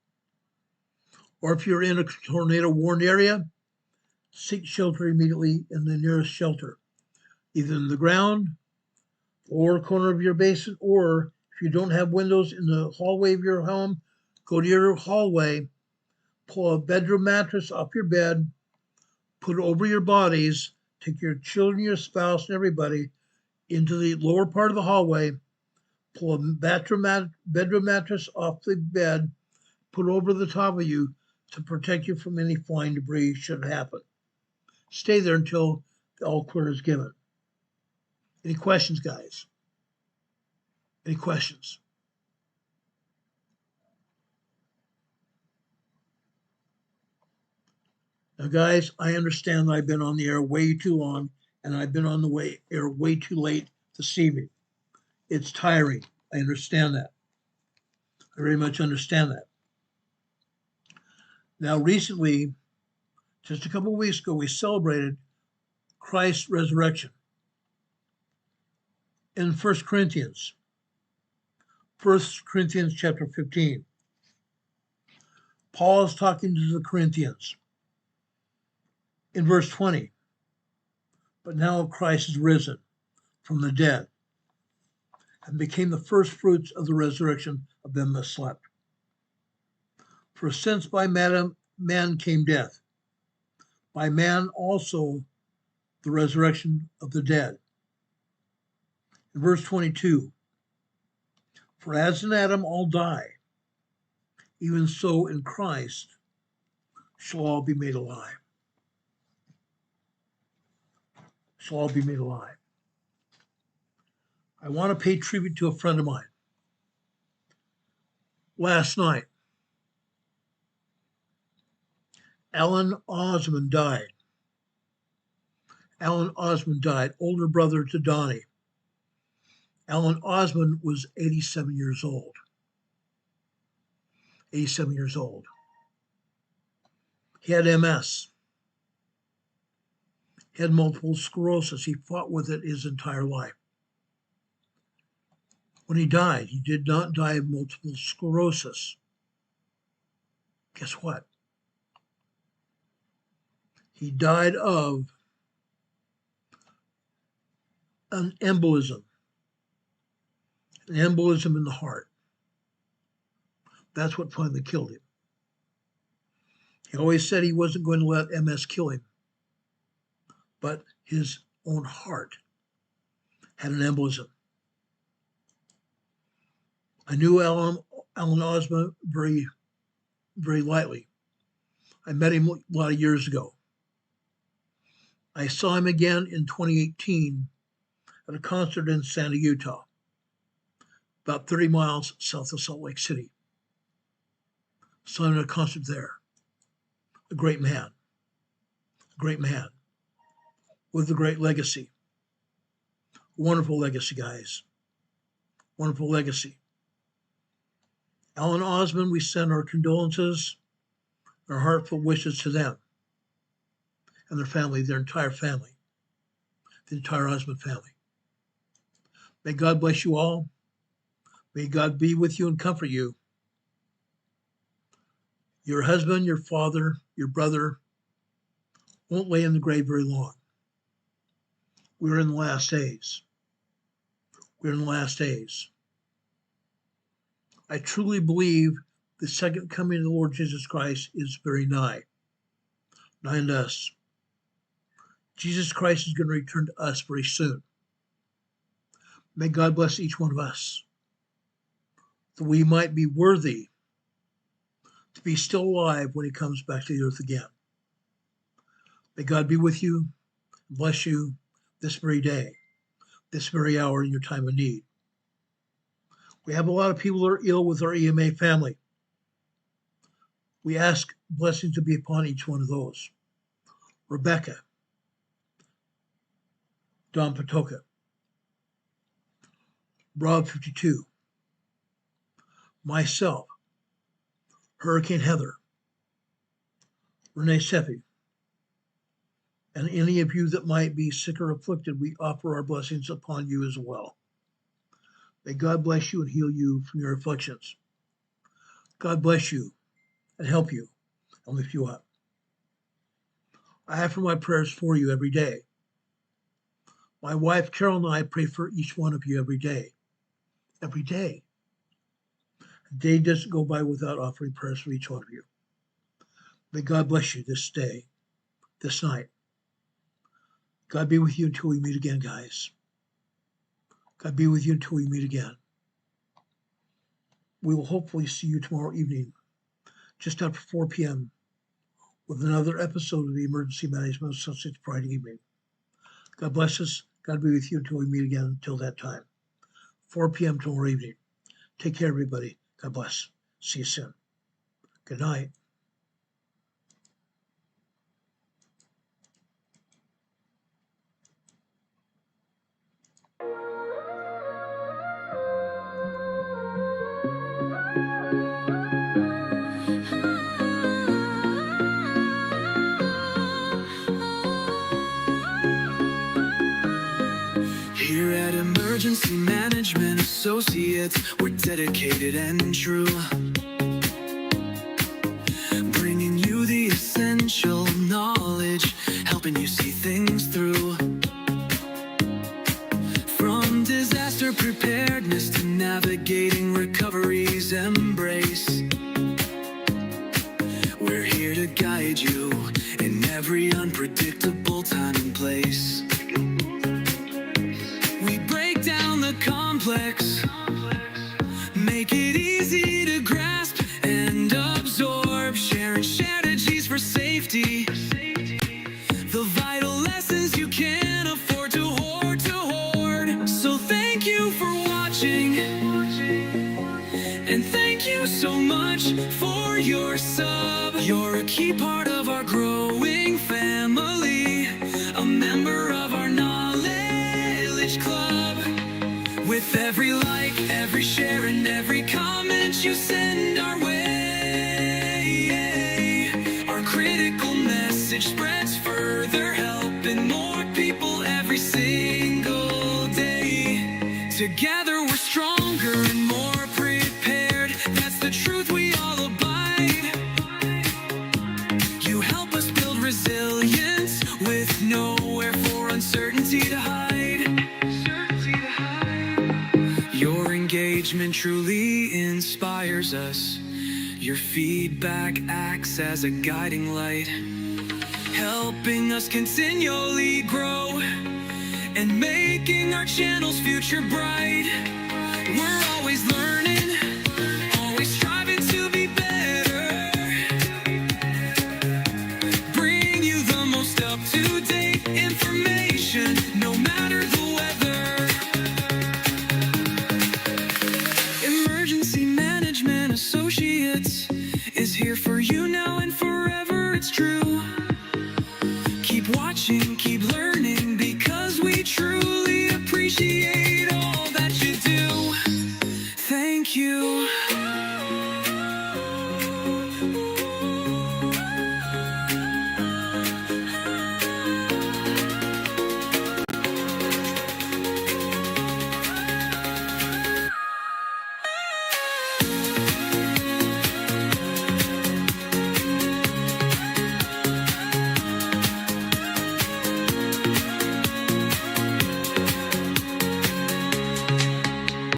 [SPEAKER 2] Or if you're in a tornado warned area, seek shelter immediately in the nearest shelter, either in the ground, or corner of your basement, or if you don't have windows in the hallway of your home, go to your hallway, pull a bedroom mattress off your bed, put it over your bodies, take your children, your spouse, and everybody into the lower part of the hallway, pull a bedroom mattress off the bed, put it over the top of you to protect you from any flying debris should it happen. Stay there until the all clear is given. Any questions, guys? Any questions? Now, guys, I understand that I've been on the air way too long, and I've been on the air way too late this evening. It's tiring. I understand that. I very much understand that. Now, recently, just a couple of weeks ago, we celebrated Christ's resurrection. In 1 Corinthians chapter 15, Paul is talking to the Corinthians. In verse 20, but now Christ is risen from the dead and became the first fruits of the resurrection of them that slept. For since by man came death, by man also the resurrection of the dead. In verse 22, for as in Adam all die, even so in Christ shall all be made alive. Shall all be made alive. I want to pay tribute to a friend of mine. Last night, Alan Osmond died. Alan Osmond died, older brother to Donnie. Alan Osmond was 87 years old. 87 years old. He had MS. He had multiple sclerosis. He fought with it his entire life. When he died, he did not die of multiple sclerosis. Guess what? He died of an embolism in the heart. That's what finally killed him. He always said he wasn't going to let MS kill him, but his own heart had an embolism. I knew Alan Osmond very, very lightly. I met him a lot of years ago. I saw him again in 2018 at a concert in Santa, Utah, about 30 miles south of Salt Lake City. Saw him at a concert there. A great man with a great legacy. Wonderful legacy, guys. Wonderful legacy. Alan Osmond, we send our condolences, our heartfelt wishes to them and their family, their entire family, the entire Osmond family. May God bless you all. May God be with you and comfort you. Your husband, your father, your brother won't lay in the grave very long. We're in the last days. We're in the last days. I truly believe the second coming of the Lord Jesus Christ is very nigh unto us. Jesus Christ is going to return to us very soon. May God bless each one of us, that we might be worthy to be still alive when he comes back to the earth again. May God be with you, bless you this very day, this very hour in your time of need. We have a lot of people that are ill with our EMA family. We ask blessings to be upon each one of those. Rebecca, Don Patoka, Rob 52, myself, Hurricane Heather, Renee Seffi, and any of you that might be sick or afflicted, we offer our blessings upon you as well. May God bless you and heal you from your afflictions. God bless you and help you and lift you up. I offer my prayers for you every day. My wife, Carol, and I pray for each one of you every day. Every day. A day doesn't go by without offering prayers for each one of you. May God bless you this day, this night. God be with you until we meet again, guys. God be with you until we meet again. We will hopefully see you tomorrow evening, just after 4 p.m., with another episode of the Emergency Management Associates Friday evening. God bless us. God be with you until we meet again. Until that time, 4 p.m. tomorrow evening. Take care, everybody. God bless. See you soon. Good night.
[SPEAKER 1] Here at Emergency Management Associates, we're dedicated and true, bringing you the essential knowledge, helping you see things through. From disaster preparedness to navigating recovery's embrace, we're here to guide you in every unpredictable time and place. Complex, make it easy to grasp and absorb, sharing strategies for safety, the vital lessons you can't afford to hoard, So thank you for watching, and thank you so much for your sub. You're a key part of our growing family, a member of our knowledge club. With every like, every share, and every comment you send our way, our critical message spreads further, helping more people every single day. Together we're stronger and more prepared. That's the truth we all abide. You help us build resilience with nowhere for uncertainty to hide. Your engagement truly inspires us. Your feedback acts as a guiding light, helping us continually grow and making our channel's future bright. We're always learning, always striving to be better. Bring you the most up-to-date information, no matter the weather. Associates is here for you now and forever, it's true. Keep watching, keep learning.